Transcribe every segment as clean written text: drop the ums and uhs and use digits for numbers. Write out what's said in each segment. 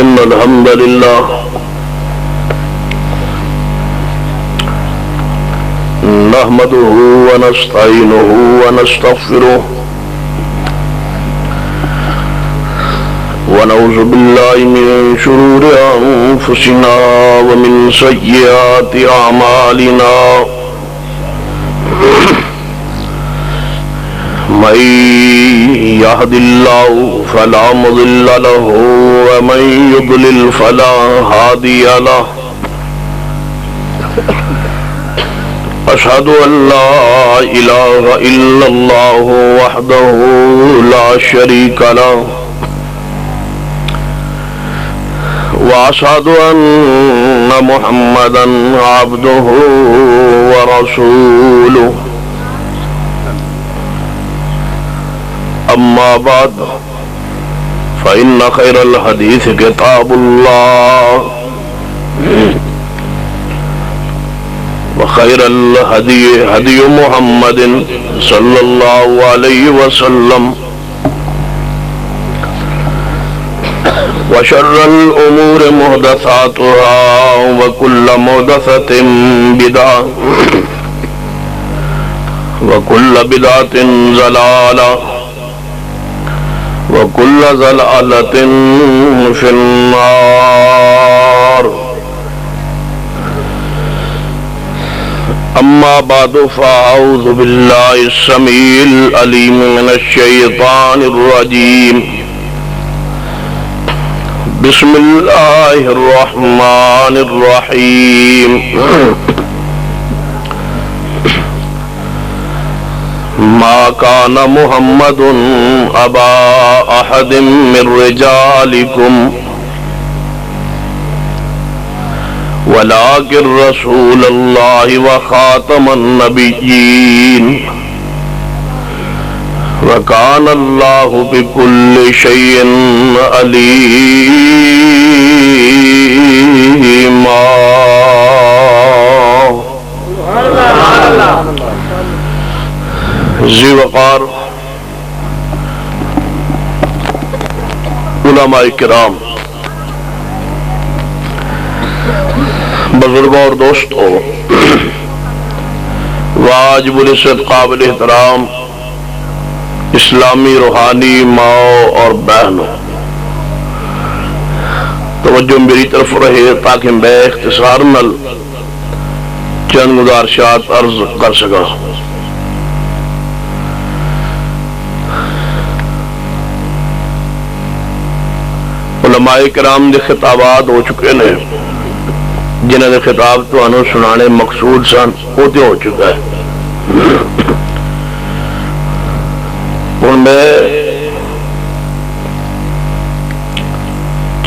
إن الحمد لله نحمده ونستعينه ونستغفره ونعوذ بالله من شرور أنفسنا ومن سيئات أعمالنا من يهد الله فلا مضل له ومن يضلل فلا هادي له أشهد أن لا إله إلا الله وحده لا شريك له وأشهد أن محمدا عبده ورسوله أما بعد فإن خير الحديث كتاب الله وخير الهدي هدي محمد صلى الله عليه وسلم وشر الأمور محدثاتها وكل محدثة بدعة وكل بدعة ضلالة وكل ضلالة في النار أما بعد فأعوذ بالله السميع العليم من الشيطان الرجيم بسم الله الرحمن الرحيم ما كان محمد أبا أحد من رجالكم ولكن رسول الله وخاتم النبيين وكان الله بكل شيء عليما. ذی وقار علماء کرام، بزرگوں اور دوستوں، واجب العزت قابل احترام اسلامی روحانی ماؤں اور بہنوں، توجہ میری طرف رہے تاکہ میں اختصار نل چند گزارشات عرض کر سکا۔ علماء کرام دے خطابات ہو چکے نے، جنہوں نے خطاب تو انہوں سنانے مقصود سن وہ تو ہو چکا ہے۔ اور میں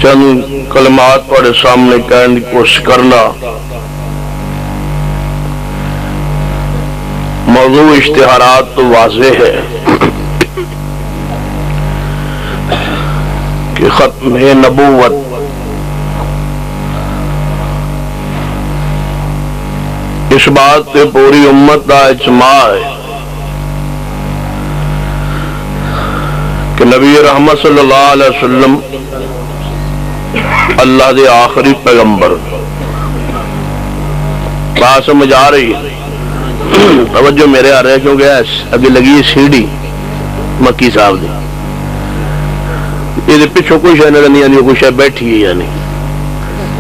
چند کلمات پڑے سامنے کہنے کی کوشش کرنا۔ موضوع اشتہارات تو واضح ہے کہ ختم نبوت اس بات سے پوری امت کا اجماع ہے کہ نبی رحمت صلی اللہ علیہ وسلم اللہ دے آخری پیغمبر۔ بات سمجھ آ رہی ہے؟ توجہ میرے آ رہے ہیں کیونکہ ابھی لگی سیڑھی مکی صاحب دی، یہ پچھوں کوئی شاید نظر نہیں آتی، کوئی شاید بیٹھی ہے یعنی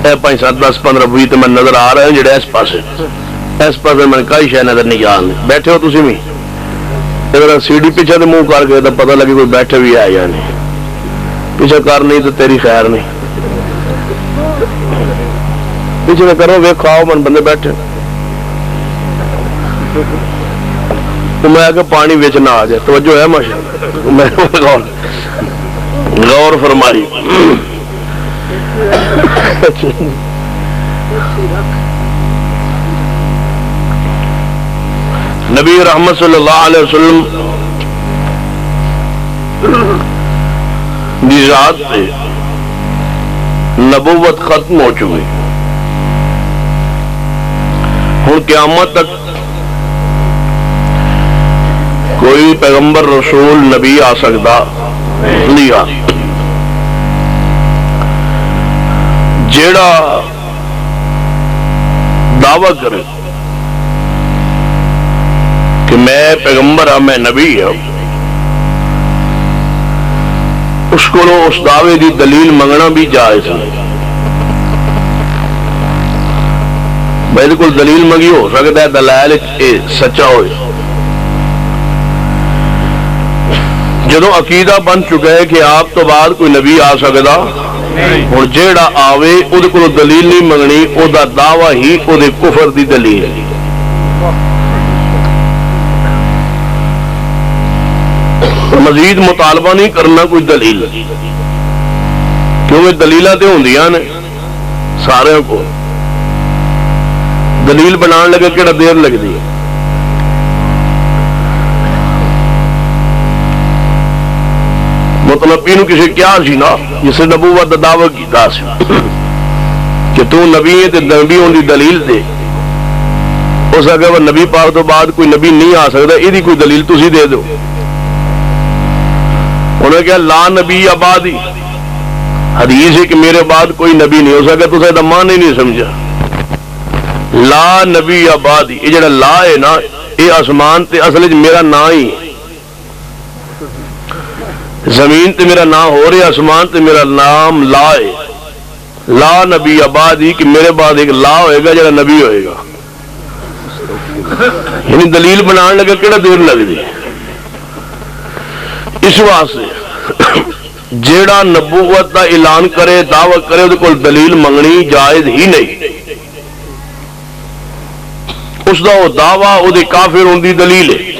اے 5 7 10 15 20 تو میں نظر آ رہے ہیں جڑے اس پاسے میں کئی شاید نظر نہیں آ رہے۔ بیٹھے ہو تسی بھی اگر سیڑھی پیچھے تو منہ کر کے تو پتہ لگے کوئی بیٹھے بھی ہے یا نہیں، پیچھے کر نہیں تو تیری خیر نہیں، پیچھے نہ کرو ویکھو آؤ من بندے بیٹھے تو میں کہ پانی وچ نہ آ جائے۔ توجہ ہے ماشاء میں غور فرمائی۔ نبی رحمت صلی اللہ علیہ وسلم دی ذات سے نبوت ختم ہو چکی، ہن قیامت تک کوئی پیغمبر رسول نبی آ سکتا نہیں آ جیڑا دعویٰ کرے کہ میں پیغمبر ہاں میں نبی ہوں اس کو اس دعوے دی دلیل منگنا بھی جائز نہیں. بالکل دلیل منگی ہو سکتا ہے دلائل سچا ہوئے. جدو عقیدہ بن چکا ہے کہ آپ تو بعد کوئی نبی آ سکتا ہوں جیڑا آوے وہ کو دلیل نہیں منگنی وہ دعویٰ ہی وہ کفر دی دلیل ہے. مزید مطالبہ نہیں کرنا کوئی دلیل کیونکہ دلیلیں تو ہوندیاں نے سارے کو دلیل بنان لگے کہڑا دیر لگتی ہے. مطلب یہ کسی کیا سی نا جس نے نبوت کا دعویٰ کیتا سی کہ تو نبی ہے تو نبی ہونے کی دلیل دے. ہو سکے وہ نبی پاک تو بعد کوئی نبی نہیں آ سکتا یہ کوئی دلیل تسی دے دو. انہوں نے کہا لا نبی آبادی حدیث ہے کہ میرے بعد کوئی نبی نہیں ہو سکا تو اسے مان ہی نہیں سمجھا. لا نبی آبادی یہ جڑا لا ہے نا یہ آسمان تے اصل میرا نا ہی زمین تے میرا نام ہو رہا آسمان تے میرا نام لا ہے. لا نبی آبادی کہ میرے بعد ایک لا ہوئے گا جڑا نبی ہوئے گا. یعنی دلیل بنان لگا کیڑا دیر لگ دی. اس واسطے جیڑا نبوت کا اعلان کرے دعویٰ کرے وہ کو دلیل منگنی جائز ہی نہیں. اس دا وہ دعویٰ وہ کافر ہونے کی دلیل ہے.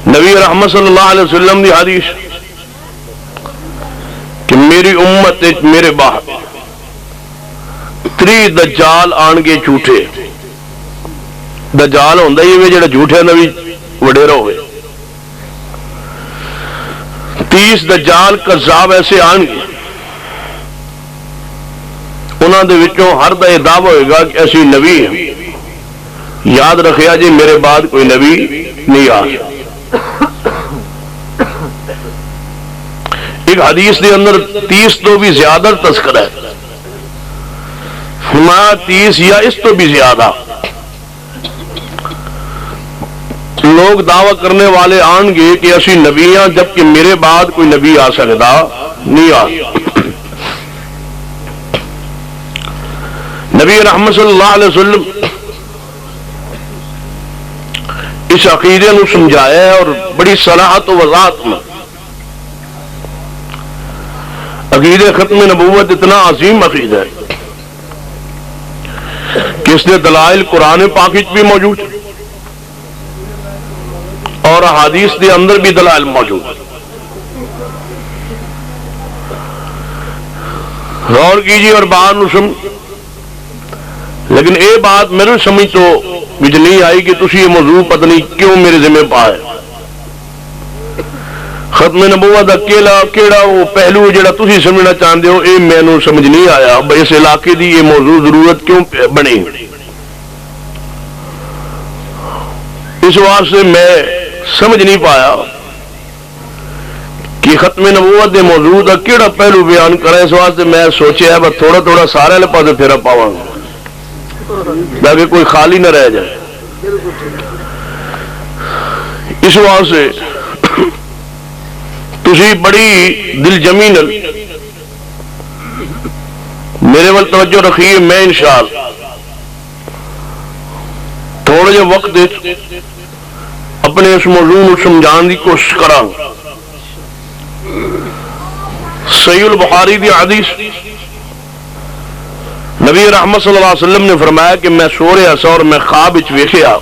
نبی رحمت صلی اللہ علیہ وسلم دی حدیث کہ میری امت میرے بعد 3 دجال آن گے جھوٹے. دجال ہوندہ یہ جڑا جھوٹے نبی وڈیرا ہوئے. 30 دجال کذاب ایسے آن گے انہوں دے وچوں ہر دا یہ دعویٰ ہوئے گا کہ ایسی نبی ہیں. یاد رکھیا جی میرے بعد کوئی نبی نہیں آ. ایک حدیث دے اندر 30 تو بھی زیادہ تذکرہ ہے. 30 یا اس تو بھی زیادہ لوگ دعویٰ کرنے والے آن گے کہ ایسی نبیاں جبکہ میرے بعد کوئی نبی آ سکتا نہیں آ. نبی رحمت صلی اللہ علیہ وسلم اس عقیدے کو سمجھایا ہے اور بڑی صراحت و وضاحت میں. عقیدہ ختم نبوت اتنا عظیم عقیدہ ہے کہ اس نے دلائل قرآن پاک بھی موجود اور احادیث کے اندر بھی دلائل موجود. غور کیجیے اور بات نو سن. لیکن یہ بات میرے سمجھ تو بچ نہیں آئی کہ تسی یہ موضوع پتہ نہیں کیوں میرے ذمہ پائے. ختم نبوت کا کیڑا وہ پہلو جڑا تسی سمجھنا چاہتے ہو یہ مینوں سمجھ نہیں آیا. اس علاقے دی یہ موضوع ضرورت کیوں بنی. اس واسطے میں سمجھ نہیں پایا کہ ختم نبوت دے موضوع کا کیڑا پہلو بیان کرے. اس واسطے میں سوچیا ہے تھوڑا تھوڑا سارے والے پاس پھیرا پاواں تاکہ کوئی خالی نہ رہ جائے. اس واسطے تسی بڑی دل جمی میرے وال توجہ رکھیے. میں انشاءاللہ تھوڑے جے وقت اپنے اس موضوع کو سمجھان کی کوشش کراں. صحیح البخاری دی حدیث نبی رحمت صلی اللہ علیہ وسلم نے فرمایا کہ میں سو رہا سا اور میں خواب وچ ویکھیا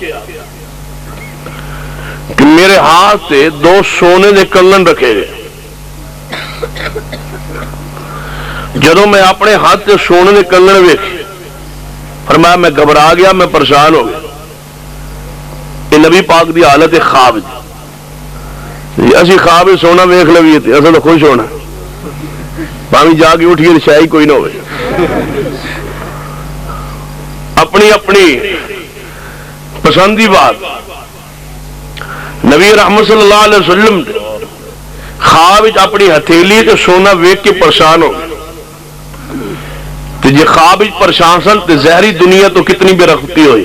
کہ میرے ہاتھ سے 2 سونے دے کنگن رکھے گئے. جدوں میں اپنے ہاتھ سے سونے دے کنگن ویکھے فرمایا میں گھبرا گیا میں پریشان ہو گیا. یہ نبی پاک دی حالت ہے خواب دی. اسی خواب سونا ویکھ لویے تے اصل تو خوش ہونا پاویں جا کے اٹھیے شاہی کوئی نہ ہوئے. اپنی اپنی پسند کی بات نبی رحمت صلی اللہ علیہ وسلم خواب اپنی ہتھیلی تے سونا ویک کے پریشان ہو جی خواب پریشان سن تو زہری دنیا تو کتنی بے رغبتی ہوئی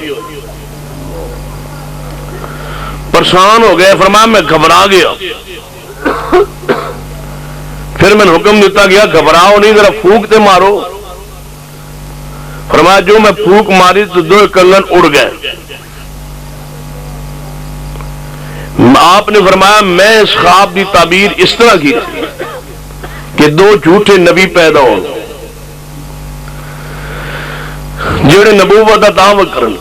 پریشان ہو گئے فرمایا میں گھبرا گیا پھر میں نے حکم دیتا گیا گھبراؤ نہیں ذرا پھونک تے مارو فرمایا جو میں پھونک ماری تو 2 کنگن اڑ گئے آپ نے فرمایا میں اس خواب کی تعبیر اس طرح کی کہ 2 جھوٹے نبی پیدا ہو جڑے نبوت کا دعوی کرن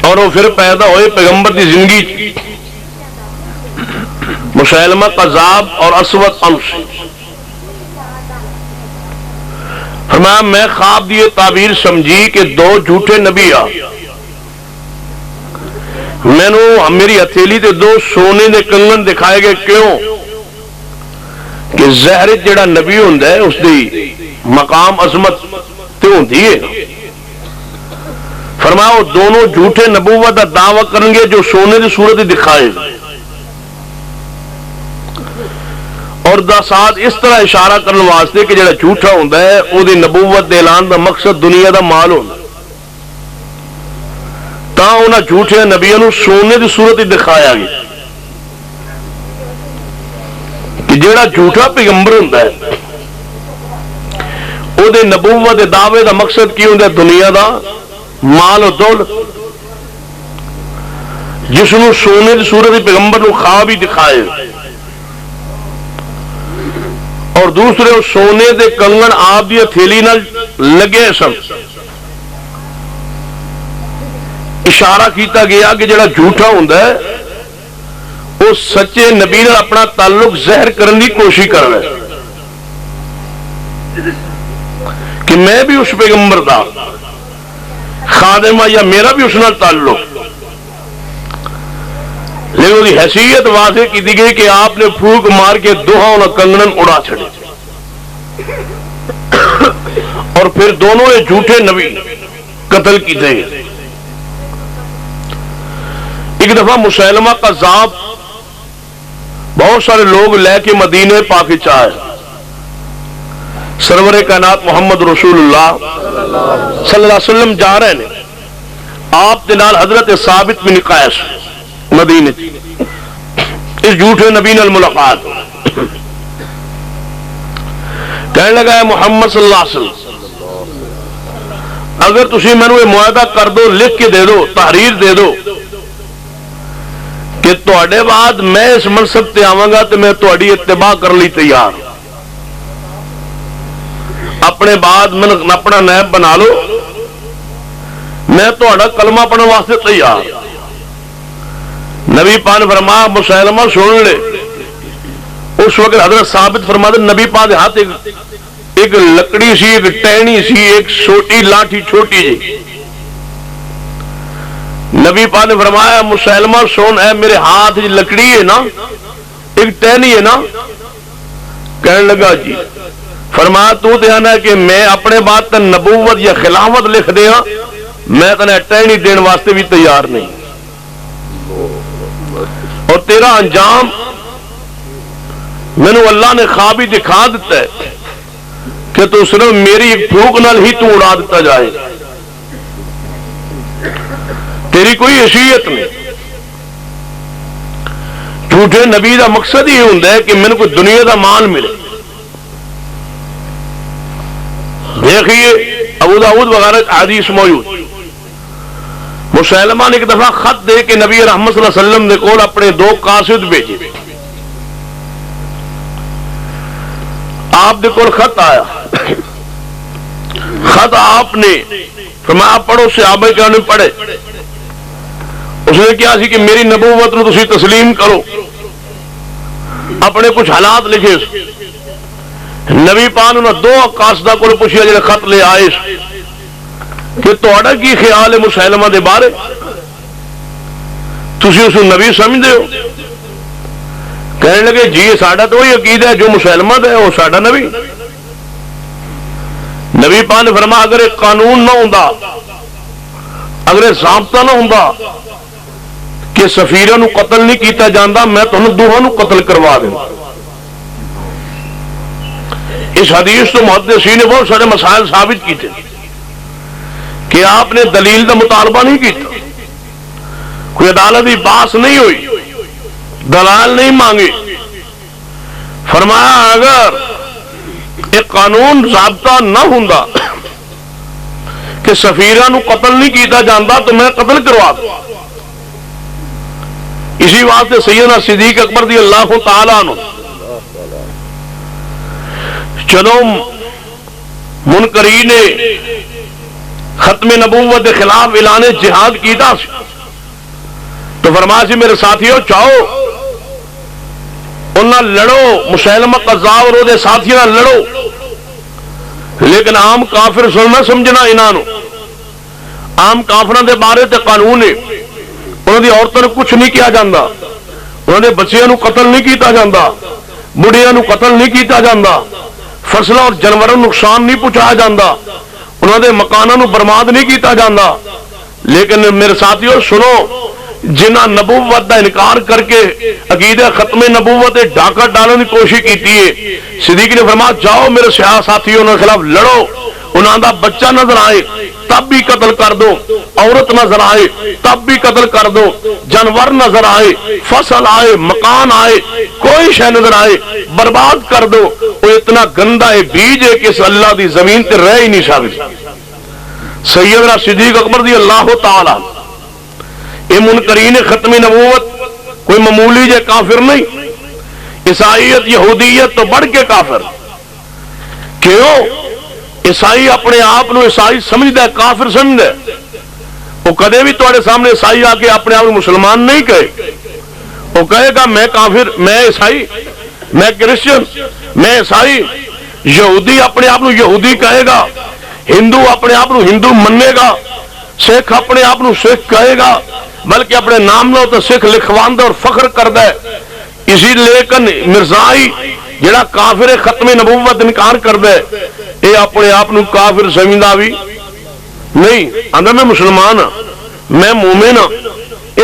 اور وہ پھر پیدا ہوئے پیغمبر کی زندگی مسیلمہ کذاب اور اسود انس فرمایا میں خواب دی تعبیر سمجھی کہ 2 جھوٹے نبی آ میں نے میری ہتھیلی تے 2 سونے دے کنگن دکھائے گئے کیوں کہ زہر جڑا نبی ہوندا ہے اس دی مقام عظمت تے ہوندی ہے فرمایا وہ دونوں جھوٹے نبوت کا دعوی کریں گے جو سونے کی صورت ہی دکھائے اور ساتھ اس طرح اشارہ کرنے واسطے کہ جڑا جھوٹا ہوندا ہے وہ دی نبوت دے اعلان دا مقصد دنیا دا مال ہوندا تا انہاں جھوٹے نبیوں نو سونے دی صورت ہی دکھایا گیا کہ جڑا جھوٹا پیغمبر ہوندا ہے وہ دے نبوت دے دعوے دا مقصد کی ہوندا ہے دنیا دا مال و دولت جس نو سونے دی صورت ہی پیغمبر نو خواب ہی دکھائے اور دوسرے وہ سونے دے کنگن آپ دی ہتھیلی نال لگے سن اشارہ کیتا گیا کہ جڑا جھوٹا ہوندا ہے وہ سچے نبی نال اپنا تعلق زہر کرنے کی کوشش کر رہا ہے کہ میں بھی اس پیغمبر دا خادمہ یا میرا بھی اس نال تعلق لیکن وہ حیثیت واضح کی دی گئی کہ آپ نے پھونک مار کے 2 کنگن اڑا چھڑے اور پھر دونوں نے جھوٹے نبی قتل کی تھے ایک دفعہ مسیلمہ کذاب بہت سارے لوگ لے کے مدینے پاک چاہے سرور کائنات محمد رسول اللہ صلی اللہ علیہ وسلم جا رہے ہیں آپ دلال حضرت ثابت بن قیس مدینے اس جھوٹے نبی نال ملاقات کہنے لگا ہے محمد صلی اللہ علیہ وسلم اگر تسی میں نے معاہدہ کر دو لکھ کے دے دو تحریر دے دو کہ تواڈے بعد میں اس منصب تے آواں گا تو میں تواڈی اتباع کر لی تیار اپنے بعد میں اپنا نائب بنا لو میں تواڈا کلمہ پڑھنے واسطے تیار نبی پاک نے فرمایا مسیلمہ سن لے اس وقت حضرت ثابت فرماتے نبی پاک کے ہاتھ ایک لکڑی سی ایک ٹہنی سی ایک چھوٹی لاٹھی چھوٹی جی نبی پاک نے فرمایا مسیلمہ سن اے میرے ہاتھ لکڑی ہے نا ایک ٹہنی ہے نا کہنے لگا جی فرمایا تو دھیانا ہے کہ میں اپنے بات تن نبوت یا خلافت لکھ دیا میں تنہیں ٹہنی دین واسطے بھی تیار نہیں اور تیرا انجام میں نے اللہ نے خواب ہی دکھا دیتا ہے کہ تو صرف میری ایک پھونک نال ہی تو اڑا دیتا جائے تیری کوئی حیثیت نہیں جھوٹے نبی کا مقصد ہی ہوندا ہے کہ میں کوئی دنیا کا مال ملے دیکھیے ابو داؤد وغیرہ حدیث موجود مسیلمہ نے ایک دفعہ خط دے کے نبی رحمت صلی اللہ علیہ وسلم نے کول اپنے 2 قاصد بھیجے آپ دے کول خط آیا خط آپ نے فرمایا پڑھو صحابہ کرام نے پڑھے اس نے کیا سی کہ میری نبوت نو تسی تسلیم کرو اپنے کچھ حالات لکھے نبی پاک نے 2 قاصدہ کو پوچھا جڑے خط لے آئے کہ تہاڈا کی خیال ہے مسیلمہ دے بارے تسی اس نبی سمجھدے ہو کہنے لگے جی ساڈا تو وہی عقیدہ ہے جو مسیلمہ ہے وہ ساڈا نبی نبی پاک نے فرمایا اگر ایک قانون نہ ہوندا اگر یہ ضابطہ نہ ہوندا کہ سفیراں نو قتل نہیں کیتا جاندا میں تانوں دوہاں نو قتل کروا دوں. اس حدیث تو محدثین نے بہت سارے مسائل ثابت کیتے کہ آپ نے دلیل کا مطالبہ نہیں کیتا، کوئی عدالت کی باس نہیں ہوئی، دلائل نہیں مانگی. فرمایا اگر ایک قانون ضابطہ نہ ہوندا کہ سفیراں نو قتل نہیں کیتا جاندا تو میں قتل کروا دوں. اسی واسطے سیدنا صدیق اکبر رضی اللہ تعالی عنہ جدوں منکرین نے ختم نبوت کے خلاف اعلان جہاد کیتا تو فرمایا سی میرے ساتھیو چاہو انہاں لڑو، مسیلمہ قذاب اور دے ساتھیاں لڑو، لیکن عام کافر سننا سمجھنا انہاں نو. عام کافراں دے بارے تے قانون ہے، انہاں دی عورتاں نو کچھ نہیں کیا جاندا، انہاں دے بچیاں نو قتل نہیں کیتا جاندا، بڑھیاں نو قتل نہیں کیتا جاندا، فصلوں اور جانوراں نو نقصان نہیں پہنچایا جاندا، انہاں دے مکاناں نو برباد نہیں کیتا جاندا. لیکن میرے ساتھیو سنو، جنہاں نبوت دا انکار کر کے عقیدہ ختم نبوت تے ڈاکہ ڈالنے کی کوشش کیتی ہے، صدیق نے فرمایا جاؤ میرے سیاہ ساتھیوں کے خلاف لڑو، انہاں دا بچہ نظر آئے تب بھی قتل کر دو، عورت نظر آئے تب بھی قتل کر دو، جانور نظر آئے، فصل آئے، مکان آئے، کوئی شے نظر آئے برباد کر دو. وہ اتنا گندا ہے بیج ہے کہ اس اللہ دی زمین تے رہ ہی نہیں سکتا. سیدنا صدیق اکبر رضی اللہ تعالی یہ منکرین ختم نبوت کوئی معمولی جے کافر نہیں، عیسائیت یہودیت تو بڑھ کے کافر. کیوں؟ عیسائی اپنے آپ نو عیسائی سمجھدا ہے، کافر سمجھدا ہے. وہ کدے بھی تمہارے سامنے عیسائی آ کے اپنے آپ مسلمان نہیں کہے، وہ کہے گا میں کافر، میں عیسائی، میں کرسچن، میں عیسائی. یہودی اپنے آپ یہودی کہے گا، ہندو اپنے آپ ہندو منے گا، سکھ اپنے آپ سکھ کہے گا، بلکہ اپنے نام لو تو سکھ لکھواندہ اور فخر کردہ ہے. اسی لیکن مرزائی جڑا کافر ختم نبوت انکار کردہ ہے یہ اپنے آپ کافر سمجھدا بھی نہیں، آندا میں مسلمان ہاں، میں مومن ہاں.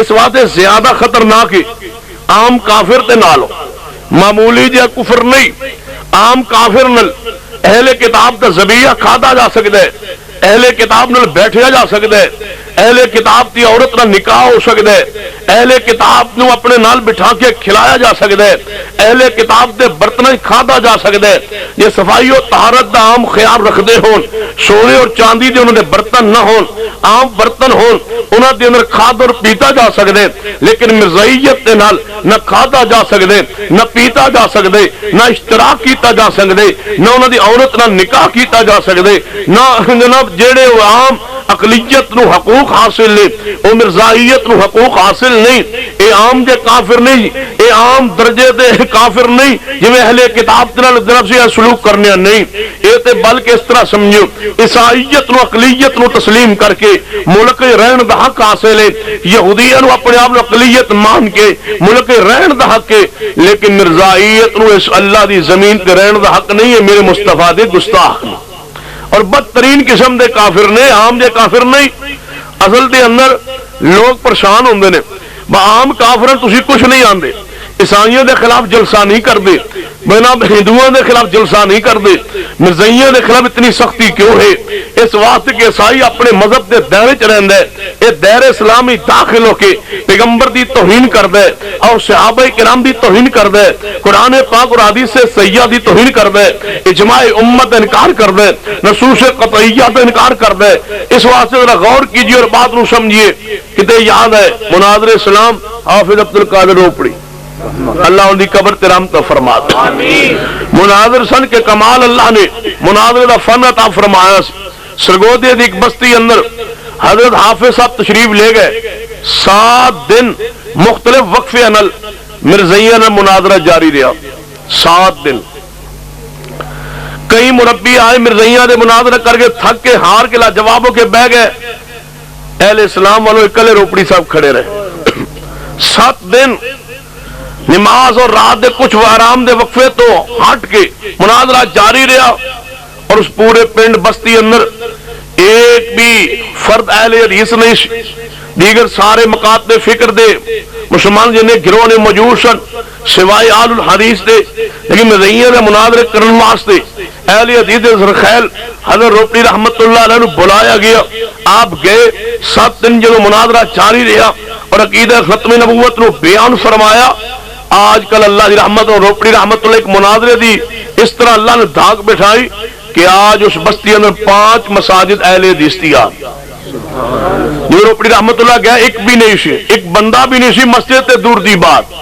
اس واسطے زیادہ خطرناک ہے عام کافر تے نالو، معمولی جہا کفر نہیں. عام کافر نال اہل کتاب دا ذبیحہ کھادا جا سکتا ہے، اہل کتاب نال بیٹھیا جا سکتا ہے، اہل کتاب دی عورت نال نکاح ہو سکتا ہے، اہل کتاب نو اپنے نال بٹھا کے کھلایا جا سکتا ہے، اہل کتاب دے برتن کھادا جا سکتا ہے. یہ صفائی و طہارت دا عام خیال رکھتے ہون، سونے اور چاندی دے انہوں نے برتن نہ ہون، عام برتن ہون، انہاں دے اندر کھاد اور پیتا جا سکتے. لیکن مرزائیت دے نال نہ کھادا جا سکتے، نہ پیتا جا سکتے، نہ اشتراک کیتا جا سکتے، نہ انہاں دی عورت نال نکاح کیتا جا سکتے، نہ جناب جیڑے عام اقلیت نو حقوق حاصل نہیں، او مرزائیت نو حقوق حاصل نہیں. اے عام دے کافر نہیں، اے عام درجے دے کافر نہیں جویں اہل کتاب دے نال جناب سے سلوک کرنے نہیں. اے تے بلکہ اس طرح سمجھو عیسائیت نو اقلیت نو تسلیم کر کے ملک رہن دا حق حاصل ہے، یہودیت نو اپنے آپ اقلیت مان کے ملک رہن دا حق ہے، لیکن مرزائیت نو اس اللہ دی زمین تے رہن دا حق نہیں ہے. میرے مصطفیٰ دے گستاخ اور بدترین قسم دے کافر نے، عام دے کافر نہیں. اصل دے اندر لوگ پریشان ہوندے نے، عام کافراں تسی کچھ نہیں آندے، عیسائیوں دے خلاف جلسہ نہیں کردے، جناب ہندوؤں دے خلاف جلسہ نہیں کردے، مرزائیوں دے خلاف اتنی سختی کیوں ہے؟ اس واسطے کہ عیسائی اپنے مذہب دے دائرے چ رہندا ہے، اے دائرے اسلامی داخل ہو کے پیغمبر دی توہین کردا ہے اور صحابہ کرام دی توہین کردا ہے، قرآن پاک اور حدیث صحیحہ دی توہین کردا ہے، اجماع امت کا انکار کردا ہے، نصوص قطعیہ کا انکار کردا ہے. اس واسطے ذرا غور کیجیے اور بات نو سمجھیے. کتے یاد ہے مناظر اسلام حافظ عبد القادر روپڑی اللہ ان کی قبر ترام تو فرما دے. مناظر سن کے کمال اللہ نے مناظر دا فن عطا فرمایا. سرگودے دی ایک بستی اندر حضرت حافظ صاحب تشریف لے گئے. 7 دن مختلف وقفے انل مرزائیہ نے مناظرہ جاری رہا. 7 دن کئی مربی آئے مرزائیہ دے مناظرہ کر کے تھک کے ہار کے لاجوابوں کے بہ گئے. اہل اسلام والوں اکلے روپڑی صاحب کھڑے رہے. 7 دن نماز اور رات دے کچھ آرام دے وقفے تو ہٹ کے مناظرہ جاری رہا. اور اس پورے پنڈ بستی اندر ایک بھی فرد اہل حدیث نہیں، دیگر سارے مکاتب فکر دے مسلمان جنہیں گروہ نے موجود سن سوائے آل الحدیث دے، لیکن مزیہ دے مناظرے کرن واسطے اہل حدیث دے سرخیل حضرت روپڑی رحمت اللہ علیہ نے بلایا گیا. آپ گئے، 7 دن جو مناظرہ جاری رہا اور عقیدہ ختم نبوت نو بیان فرمایا. آج کل اللہ دی رحمت اور روپڑی رحمت اللہ ایک مناظرے دی اس طرح اللہ نے دھاک بٹھائی کہ آج اس بستی اندر 5 مساجد اہل حدیث دی. جو روپڑی رحمت اللہ گیا ایک بھی نہیں سی، ایک بندہ بھی نہیں سی مسجد تے دور دی بات.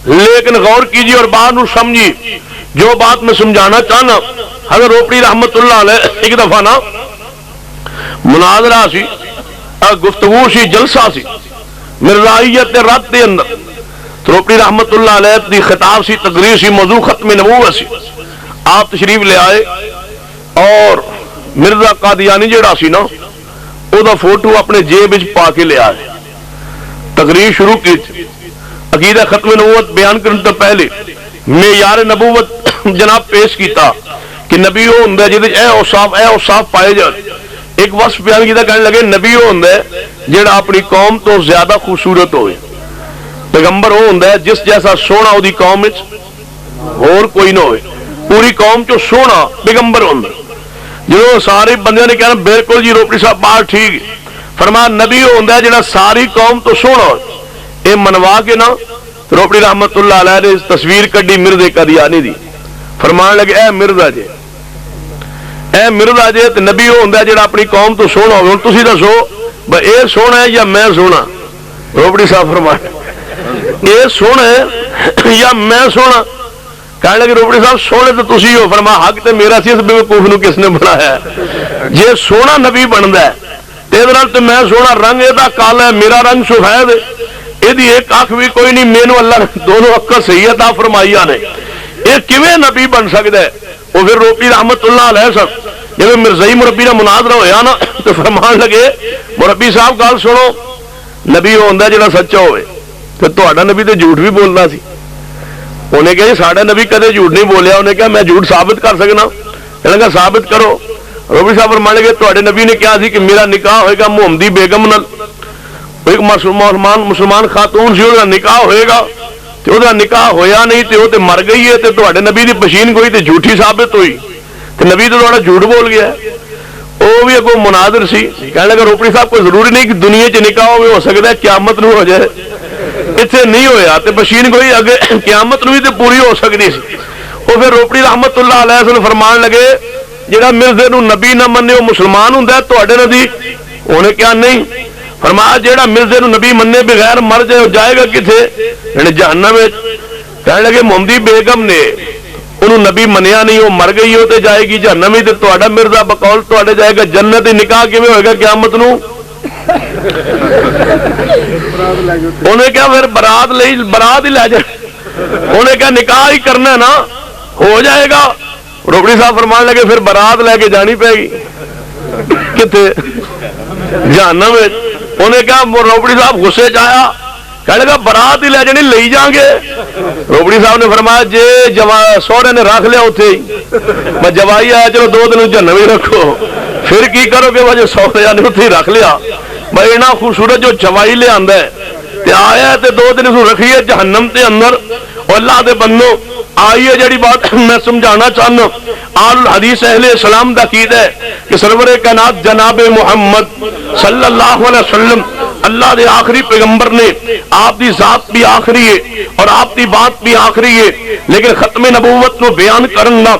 لیکن غور کیجیے اور بات نو سمجھی. جو بات میں سمجھانا چاہنا، حضرت روپڑی رحمت اللہ علیہ ایک دفعہ نا مناظرہ سی، گفتگو سی، جلسہ سی مرزائیت رد دے اندر. روپڑی رحمت اللہ علیہ دی خطاب سی، تقریر سی، موضوع ختم نبوت سی. آپ تشریف لے آئے اور مرزا قادیانی جڑا سی نا او دا فوٹو اپنے جیب وچ پا کے لے آئے. تقریر شروع کی، عقیدہ ختم نبوت بیان کرنے تو پہلے معیار نبوت جناب پیش کیتا کہ نبی وہ ہوندا جے اے اوصاف پائے جان. ایک وصف بیان کیتا، کہنے لگے نبی وہ ہوندا جڑا اپنی قوم تو زیادہ خوبصورت ہوئے. پیغمبر وہ ہوندا جس جیسا سونا وہ دی قوم وچ اور کوئی نہ ہوئے. پوری قوم چو سونا پیغمبر ہوندا. جو سارے بندے نے کہنا بالکل جی روپڑی صاحب بات ٹھیک. فرمایا نبی وہ ہوندا جڑا ساری قوم تو سونا ہو. اے منوا کے نا روپڑی رحمت اللہ علیہ نے تصویر کڈی مرزا قادیانی دی. فرمان لگے اے مرزا جے، اے مرزا جے تے نبی وہ ہوندا جڑا اپنی قوم تو سونا ہوے. ہن تسی دسو بھئی اے سونا ہے یا میں سونا؟ روپڑی صاحب فرمایا اے سونا ہے یا میں سونا؟ کہنے لگے روپڑی صاحب سونے تو تسی ہو. فرمایا حق تے میرا سی، اس بیوقوف نو کس نے بنایا ہے؟ جے سونا نبی بندا ہے تے تے میں سونا، رنگ اے دا کالا ہے، میرا رنگ سفید ہے، ایدی ایک اکھ بھی کوئی نہیں، مینوں اللہ نے دونوں اکھاں صحیح عطا فرمائیاں نے. اے کیویں نبی بن سکدا ہے؟ وہ پھر روپڑی رحمت اللہ علیہ صاحب جب مرزائی مربی کا مناظرہ ہویا نا تو فرمان لگے مربی صاحب گل سنو، نبی وہ ہوندا جڑا سچا ہوئے. تے تہاڈا نبی تے جھوٹ بھی بولدا سی. انہیں کہا جی ساڈا نبی کدے جھوٹ نہیں بولیا. انہیں کہا میں جھوٹ ثابت کر سکنا. انہیں کہا ثابت کرو. روپڑی صاحب فرمان لگے تہاڈے نبی نے کہا سی کہ میرا نکاح ہوئے گا محمدی بیگم نال، ایک مسلمان خاتون سی، وہ نکاح ہوئے گا تے وہ نکاح ہویا نہیں تے وہ تے مر گئی ہے تے تہاڈے نبی دی پشین گوئی تے جھوٹی ثابت ہوئی تے نبی تو تہاڈا جھوٹ بول گیا ہے. وہ بھی اگوں مناظر سی. کہنے لگا روپڑی صاحب کوئی ضروری نہیں کہ دنیا چ نکاح ہوئے، ہو سکتا ہے قیامت نو ہو جائے. اتنے نہیں ہویا تے پشین گوئی اگے قیامت نو بھی تے پوری ہو سکتی سی. وہ پھر روپڑی رحمت اللہ علیہ وسلم فرمان لگے جڑا مرزے نو نبی نہ منے وہ مسلمان ہوندا ہے تہاڈے نزدیک؟ انہیں کیا نہیں. فرمایا جیڑا مرزے نو نبی مننے بغیر مر جائے جائے گا کتھے؟ یعنی جہنم میں. کہنے لگے محمدی بیگم نے انہوں نبی منیا نہیں، وہ مر گئی ہو تے جائے گی جہنم ہی، تے تہاڈا مرزا بقول تہاڈے جائے گا جنت. ہی نکاح کیویں ہوئے گا قیامت نو؟ انہیں کیا پھر برات ہی لے جائے. انہیں کیا نکاح ہی کرنا نا ہو جائے گا. روپڑی صاحب فرمان لگے پھر برات لے کے جانی پے گی کتنے؟ جہنم میں. انہیں کہا روپڑی صاحب غصے چایا، کہنے لگا برات ہی لے جانی لے جاؤں گے. روپڑی صاحب نے فرمایا جے سوہرے نے رکھ لیا اتنے ہی، میں جوائی آیا چلو 2 دن جہنم ہی رکھو، پھر کی کرو گے؟ وجہ سوہرے نے اتنے ہی رکھ لیا. بھائی اتنا خوبصورت جو جوائی لے آندا ہے تے آیا تے 2 دن اس رکھیے جہنم تے اندر. اور اللہ دے بندو آئیے جڑی بات میں سمجھانا چاہنا، آل الحدیث اہل اسلام دا عقیدہ ہے کہ سرور کائنات جناب محمد صلی اللہ علیہ وسلم اللہ دے آخری پیغمبر نے، آپ دی ذات بھی آخری ہے اور آپ دی بات بھی آخری ہے، لیکن ختم نبوت نو بیان کرنا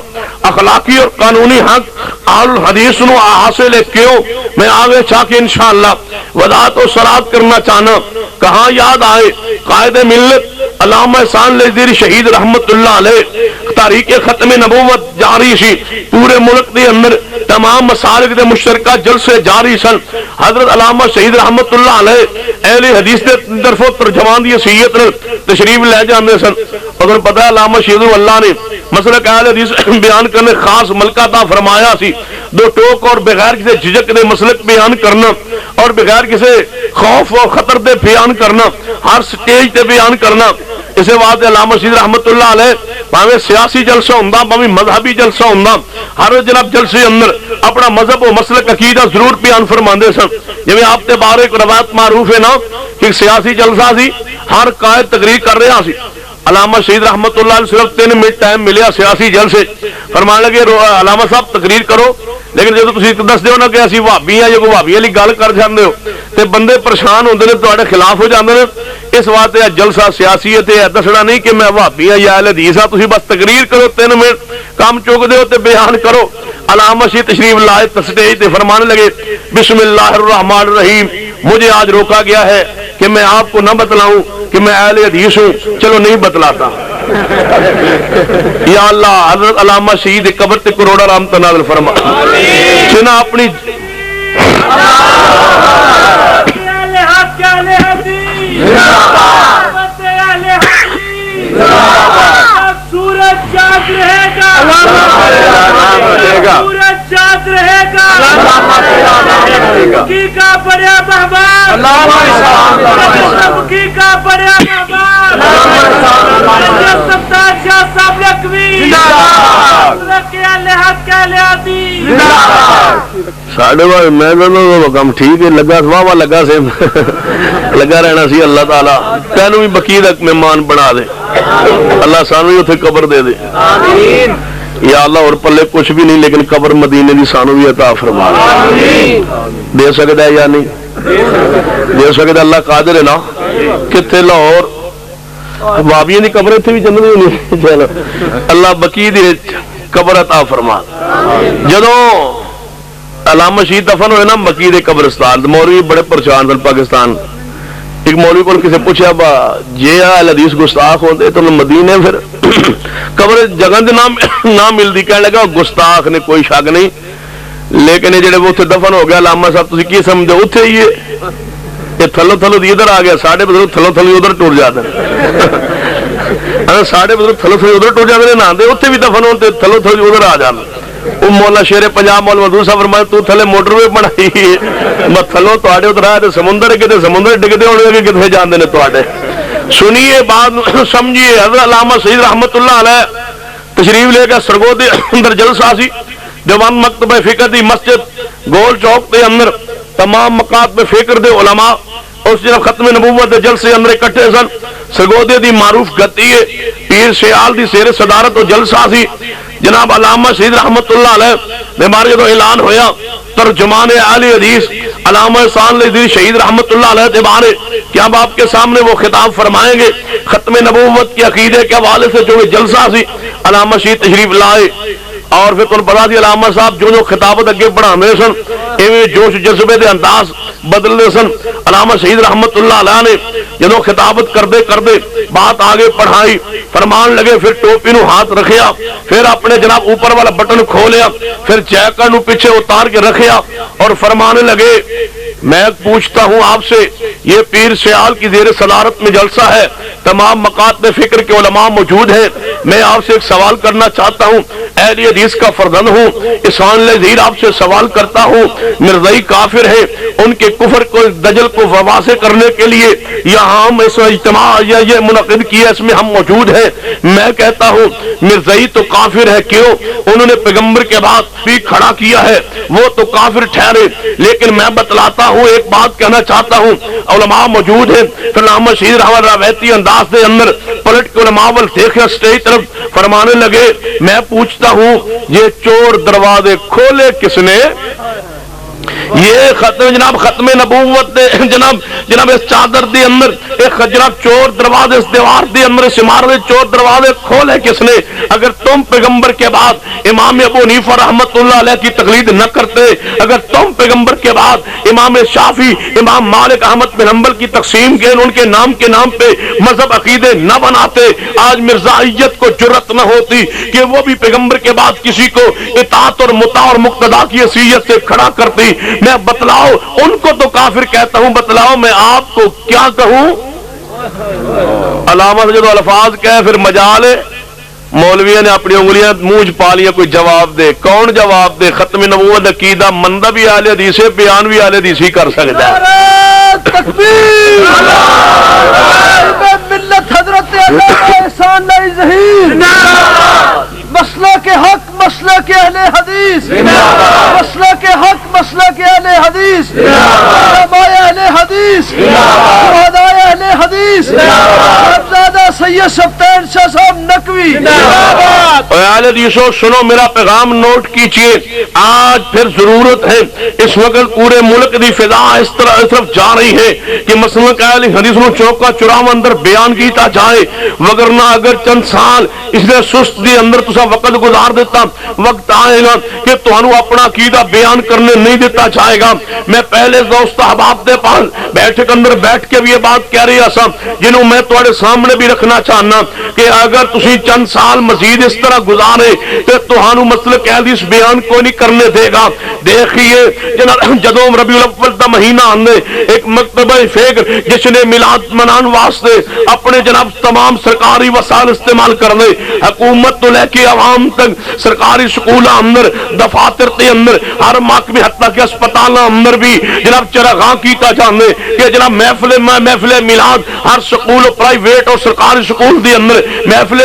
اخلاقی اور قانونی حق آل الحدیث نو حاصل ہے. کیوں؟ میں آگے چاہ کے انشاءاللہ وضاحت و سرات کرنا چاہنا. کہاں یاد آئے قائد ملت علامہ احسان لذیری شہید رحمت اللہ علیہ تاریخ ختم نبوت جاری سی. پورے ملک دے اندر تمام مسالک دے مشترکہ جلسے جاری سن. حضرت علامہ شہید رحمت اللہ علیہ اہل حدیث دے طرف ترجمان دی حیثیت تشریف لے جاندے سن. اگر پتہ ہے علامہ شہید اللہ نے مسلک اہل حدیث بیان کرنے خاص ملکہ عطا فرمایا سی. دو ٹوک اور بغیر کسی جھجک دے مسلک بیان کرنا اور بغیر کسی خوف و خطر دے بیان کرنا، ہر سٹیج تے بیان کرنا. اسے واسطے علامہ رشید رحمت اللہ علیہ بھاویں سیاسی جلسہ ہوندا بھاویں مذہبی جلسہ ہوندا ہر جناب جلسے اندر اپنا مذہب و مسلک عقیدہ ضرور بیان فرماندے سن. جویں آپ تے بارے ایک روایت معروف ہے نا کہ سیاسی جلسہ سی, ہر قائد تقریر کر رہا سی, علامہ شہید رحمت اللہ علیہ صرف 3 منٹ ٹائم ملیا سیاسی جلسے. فرمان لگے علامہ صاحب تقریر کرو, لیکن جب تسی دس دیو نا کہ اسی وہابی ہیں یا کوئی وہابی والی گل کر جاندے ہو تے بندے پریشان ہوندے نے, تواڈے خلاف ہو جاندے نے. اس واسطے جلسہ سیاسی ہے, دسنا نہیں کہ میں وہابی ہاں یا اہل حدیث ہاں, تسی بس تقریر کرو 3 منٹ کام چوک دیو تے بیان کرو. علامہ شہید تشریف لائے اسٹیج تے فرمانے لگے بسم اللہ الرحمن الرحیم, مجھے آج روکا گیا ہے کہ میں آپ کو نہ بتلاؤں کہ میں اہل حدیث ہوں, چلو نہیں بتلاتا. یا اللہ حضرت علامہ شہید قبر تے کروڑا رحمت نازل فرما, جنہ اپنی سورج چاند رہے گا, سورج چاند رہے گا, کی کا بڑا مہمان, کی کا بڑا مہمان, سلطان شاہ صاحب لکھوی ساڑھے میں کم ٹھیک ہے لگا واہ واہ لگا سے لگا رہنا سی. اللہ تعالیٰ تینوں بھی بقید مہمان بنا دے, اللہ سانو بھی اتنے قبر دے دے یا اللہ. اور پلے کچھ بھی نہیں لیکن قبر مدینے دی سانو بھی عطا فرما دے سکتا ہے یا نہیں دے سکتا. اللہ قادر ہے نا. کتنے لاہور بابیاں دی قبر اتنے بھی جنت ہونی, چلو اللہ بقید قبر عطا فرما. جدوں علامہ شہید دفن ہوئے نا بقید قبرستان, مولوی بڑے پریشان سن پاکستان. ایک مولوی کو کسی پوچھا با جی اہل حدیث گستاخ ہوتے تو مدینے پھر قبر جگہ نہ ملتی, کہنے لگا گستاخ نے کوئی شک نہیں, لیکن یہ جڑے وہ اتنے دفن ہو گیا علامہ صاحب تسی کی سمجھو اتنے ہی یہ تھلو تھلو دی ادھر آ گیا, ساڑھے بزرگ تھلو تھلو ادھر ٹور جاتے ہیں, ساڑھے بزرگ تھلو تھلو ادھر ٹور جاتے ہیں, نہ اتنے بھی دفن ہوتے تھلو تھلو ادھر آ جاتے. وہ مولا شیر پنجاب مولا مدور صاحب فرمائے تو تھلے موٹر وے بنائی میں تھلو تے ادھر آئے سمندر کتنے سمندر ڈگتے ہونے کہ کتنے جانے نے تے. سنیے بات سمجھیے. حضرت علامہ شہید رحمت اللہ علیہ تشریف لے کے سرگودے اندر جلسہ سی, دیوان مکتبہ فکر دی مسجد گول چوک دے اندر تمام مکاتب فکر دے علماء اس جناب ختم نبوت دے جلسے اندر اکٹھے سن. سرگودے دی معروف گتی ہے پیر سیال دی سیر صدارت و جلسہ سی. جناب علامہ شہید رحمت اللہ علیہ بیماری جدو اعلان ہویا ترجمان اہل حدیث علامہ احسان علی شہید رحمت اللہ علیہ کے بارے کہ اب آپ کے سامنے وہ خطاب فرمائیں گے ختم نبوت کے عقیدے کے حوالے سے. جو جلسہ سی علامہ شہید تشریف لائے اور پھر تمہیں پتا سی علامہ صاحب جو خطابت اگے بڑھانے سن ایویں جوش جذبے دے انداز بدلنے سن. علامہ شہید رحمت اللہ علیہ نے جدو خطابت کردے کردے بات آگے پڑھائی, فرمان لگے پھر ٹوپی نو ہاتھ رکھیا, پھر اپنے جناب اوپر والا بٹن کھولیا, پھر جیکٹ نو پیچھے اتار کے رکھیا اور فرمانے لگے میں پوچھتا ہوں آپ سے, یہ پیر سیال کی زیر صدارت میں جلسہ ہے, تمام مکاتب فکر کے علماء موجود ہیں, میں آپ سے ایک سوال کرنا چاہتا ہوں, اہل حدیث کا فرزند ہوں, احسان لذیر آپ سے سوال کرتا ہوں, مرزائی کافر ہے, ان کے کفر کو دجل کو واضح کرنے کے لیے یہاں ہم اس اجتماع یہ منعقد کیا, اس میں ہم موجود ہیں. میں کہتا ہوں مرزائی تو کافر ہے, کیوں؟ انہوں نے پیغمبر کے بعد بھی کھڑا کیا ہے, وہ تو کافر ٹھہرے, لیکن میں بتلاتا ہوں ایک بات کہنا چاہتا ہوں, علماء موجود ہیں. پھر علامہ شہید رحمت روایتی انداز دے اندر پلٹ کے علماء وال دیکھے اسٹیج طرف, فرمانے لگے میں پوچھتا ہوں یہ چور دروازے کھولے کس نے؟ یہ جناب ختم نبوت دے جناب اس چادر دے اندر ایک جناب چور دروازے اس دیوار دے اندر اس عمارت چور دروازے کھولے کس نے؟ اگر تم پیغمبر کے بعد امام ابو حنیفہ رحمت اللہ علیہ کی تقلید نہ کرتے, اگر تم پیغمبر کے بعد امام شافعی امام مالک احمد بن حنبل کی تقسیم کے ان کے نام پہ مذہب عقیدے نہ بناتے, آج مرزائیت کو جرأت نہ ہوتی کہ وہ بھی پیغمبر کے بعد کسی کو اطاعت اور مطاع اور مقتدا کی حیثیت سے کھڑا کرتی. میں بتلاؤ ان کو تو کافر کہتا ہوں, بتلاؤ میں آپ کو کیا کہوں؟ علامہ سے جو الفاظ کہے پھر مجال ہے, مولویوں نے اپنی انگلیاں منہ پا لیا, کوئی جواب دے, کون جواب دے؟ ختم نبوت عقیدہ مندہ بھی اہل حدیث ہے, بیان بھی اہل حدیث ہی کر سکتا ہے. ملت حضرت علامہ احسان لائی ظہیر، مسلک حق مسلک اہل حدیث، مسلک حق مسلک اہل حدیث، علماء اہل حدیث، شہداء اہل حدیث، صاحبزادہ سید شفتین شاہ صاحب نقوی۔ اہل حدیثوں سنو، میرا پیغام نوٹ کیجئے، آج پھر ضرورت ہے، اس وقت پورے ملک دی فضا اس طرف جا رہی ہے کہ مسلک اہل حدیث نو چوکا چراو اندر بیان کیتا جائے، وگرنہ اگر چند سال اس نے سست دی اندر تسا وقت گزار دیتا، وقت آئے گا کہ تمہارو اپنا عقیدہ بیان کرنے نہیں دیتا جائے گا۔ میں پہلے دوست احباب دے پاس بیٹھے کے اندر بیٹھ کے بھی یہ بات کہہ رہی ہے جنہوں میں تمہارے سامنے بھی رکھنا چاہنا کہ اگر تسی چند سال مزید اس طرح گزارے تو تمہارو مسلک حدیث بیان کوئی نہیں کرنے دے گا۔ دیکھیے جدوں ربیع الاول دا مہینہ آنے ایک مکتبہ فکر جس نے میلاد منان واسطے اپنے جناب تمام سرکاری وسائل استعمال کرنے، حکومت تو لے کے عوام تک، سرکاری سکول اندر، دفاتر کے اندر، ہر محکمے حتیٰ کہ اسپتال اندر بھی جناب چراغاں کیتا جانے کہ جناب محفل میلاد ہر سکول پرائیویٹ اور سرکاری سکول دے اندر محفل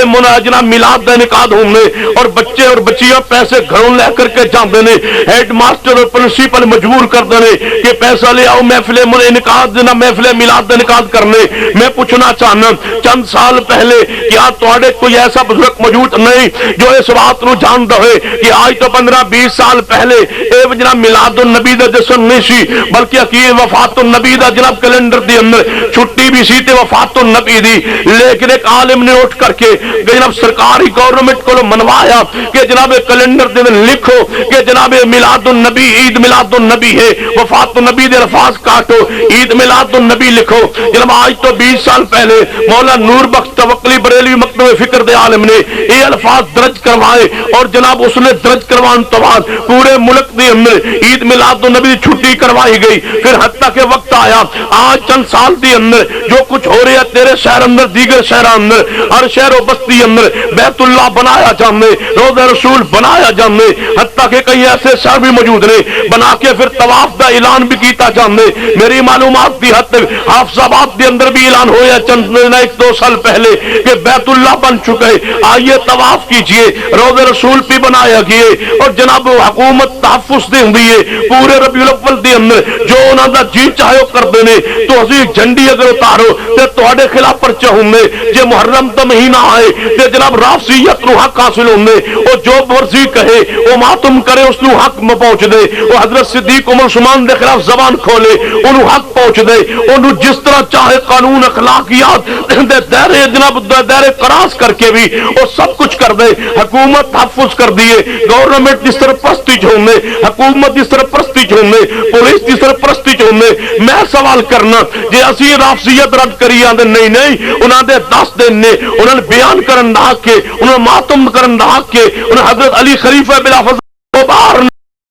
جناب میلاد دا انعقاد ہونے، اور بچے اور بچیاں پیسے گھروں لے کر کے جاندے نے، ہیڈ ماسٹر اور پرنسپل مجبور کر دینے کہ پیسہ لے آؤ محفل انعقاد جناب محفل میلاد دا انعقاد کرنے۔ میں پوچھنا چاہنا چند سال پہلے کیا تواڈے کوئی ایسا بزرگ موجود نہیں جو اس بات نو جاندا ہوئے کہ آج تو 15-20 سال پہلے اے جناب میلاد النبی دا جشن نہیں سی، بلکہ کی وفات النبی دا جناب کیلنڈر دی اندر چھٹی بھی سی تے وفات النبی دی، لیکن ایک عالم نے اٹھ کر کے جناب سرکاری گورنمنٹ کو منوایا کہ جناب کیلنڈر دے اندر لکھو کہ جناب میلاد النبی عید میلاد النبی ہے، وفات النبی دے الفاظ کاٹو، عید میلاد النبی لکھو۔ جناب آج تو 20 سال پہلے مولا نور بخش توکلی بریلوی مکتبہ فکر دے عالم نے یہ الفاظ درج کروائے، اور جناب اس نے درج کروان تو بعد پورے ملک دے اندر عید میلاد النبی دی چھٹی کروائی گئی۔ پھر حتیٰ کہ وقت آیا آج چند سال دے اندر جو کچھ ہو رہا ہے تیرے شہر اندر، دیگر شہر اندر، ہر شہر و بستی اندر بیت اللہ بنایا جانے، روضہ رسول بنایا جانے، حتیٰ کہ کئی ایسے شہر بھی موجود نے بنا کے پھر طواف دا اعلان بھی کیتا جانے۔ میری معلومات دی حد تک حافظ آباد دے اندر بھی اعلان ہویا چند 1-2 سال پہلے کہ بیت اللہ بن چکے، آئیے طواف کیجئے، روضہ رسول بھی بنایا گئے، اور جناب حکومت تحفظ دے دیئے پورے ربیع الاول دے اندر جو انہاں دا جی چاہے کر دینے۔ تو حضور جھنڈی اگر اتارو تے تواڈے خلاف پرچہ ہوندے، جے محرم دا مہینہ آئے تے جناب رافضیت نو حق حاصل ہوندے، او جو مرضی کہے او ماتم کرے اس نو حق میں پہنچ دے، او حضرت صدیق عمر عثمان دے خلاف زبان کھولے انہوں حق پہنچ دے، انہوں جس طرح چاہے قانون اخلاقیات دے دائرے جناب دائرے قراص کر کے بھی وہ سب کچھ کر دے۔ حکومت تحفظ کر دیے، گورنمنٹ جس طرح پرستی چھوڑنے، حکومت جس طرح پرستی چھوڑنے، پولیس جس طرح پرستی چھوڑنے۔ میں سوال کرنا جے اسی رافضیت رد کری آندے نہیں انہاں دے 10 دن نے انہاں نے بیان کرن دا حق کے، انہاں ماتم کرن دا حق کے، انہاں حضرت علی خلیفہ بلا فضل باہر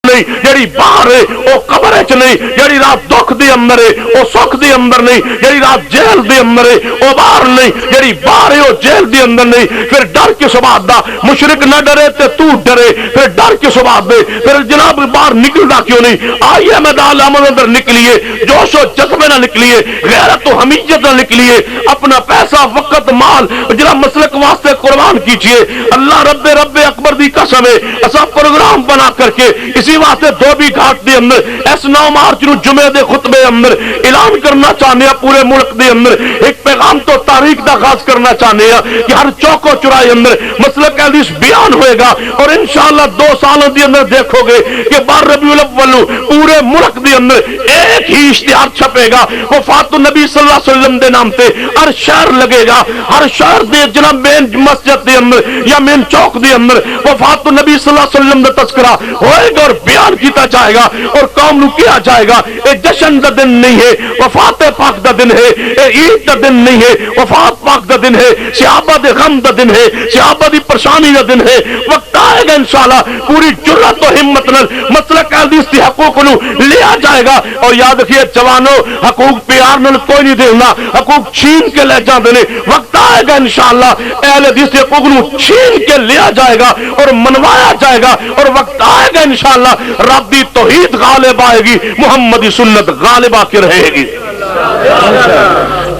نہیں، جڑی باہر ہے وہ قبر وچ نہیں، جڑی رات دکھ دے اندر ہے وہ سکھ دے اندر نہیں، جڑی رات جیل دے اندر ہے وہ باہر نہیں، جڑی باہر ہے وہ جیل دے اندر نہیں۔ پھر ڈر کس بات دا؟ مشرک نہ ڈرے تے تو ڈرے، پھر ڈر کس بات دے؟ پھر جناب باہر نکلدا کیوں نہیں؟ آئیے میدان عمل اندر نکلیے، جوش و جذبے نہ نکلیے، غیرت و حمیت نہ نکلیے، اپنا پیسہ وقت مال جناب مسلک واسطے قربان کیجئے۔ اللہ رب اکبر دی قسم ہے اسا پروگرام بنا کر کے اسی واسطے دھوبی گھاٹ دے اندر اس 9 مارچ نو جمعے دے خطبے اندر اعلان کرنا چاہنے پورے ملک دے اندر ایک پیغام تو تاریخ دا آغاز کرنا چاہنے کہ ہر چوک و چوراہے اندر مسلک حدیث بیان ہوئے گا، اور انشاءاللہ 2 سالوں دے اندر دیکھو گے کہ 12 ربیع الاول پورے ملک دے اندر ایک ہی اشتہار چھپے گا وفات النبی صلی اللہ علیہ وسلم دے نام تے، ہر شہر لگے گا، ہر شہر دے جناب مین مسجد دے اندر یا مین چوک دے اندر وفات النبی صلی اللہ علیہ وسلم دا تذکرہ ہوئے گا اور بیان کیتا جائے گا، اور قوم نو کیا جائے گا اے جشن دا دن نہیں ہے، وفات پاک دا دن ہے، اے عید دا دن نہیں ہے، وفات پاک دا دن ہے، صحابہ دے غم دا دن ہے، صحابہ دی پریشانی دا دن ہے۔ وقت آئے گا انشاءاللہ پوری جرات و ہمت نال مسلک حدیث دی حقوق نو لیا جائے گا، اور یاد رکھیے جوانوں حقوق پیار نال کوئی نہیں دینا، حقوق چھین کے لے جاندے نے۔ وقت آئے گا انشاءاللہ اہل حدیث دی حقوق نو چھین کے لیا جائے گا اور منوایا جائے گا، اور وقت آئے گا انشاءاللہ رب دی توحید غالب آئے گی، محمدی سنت غالب آ کے رہے گی۔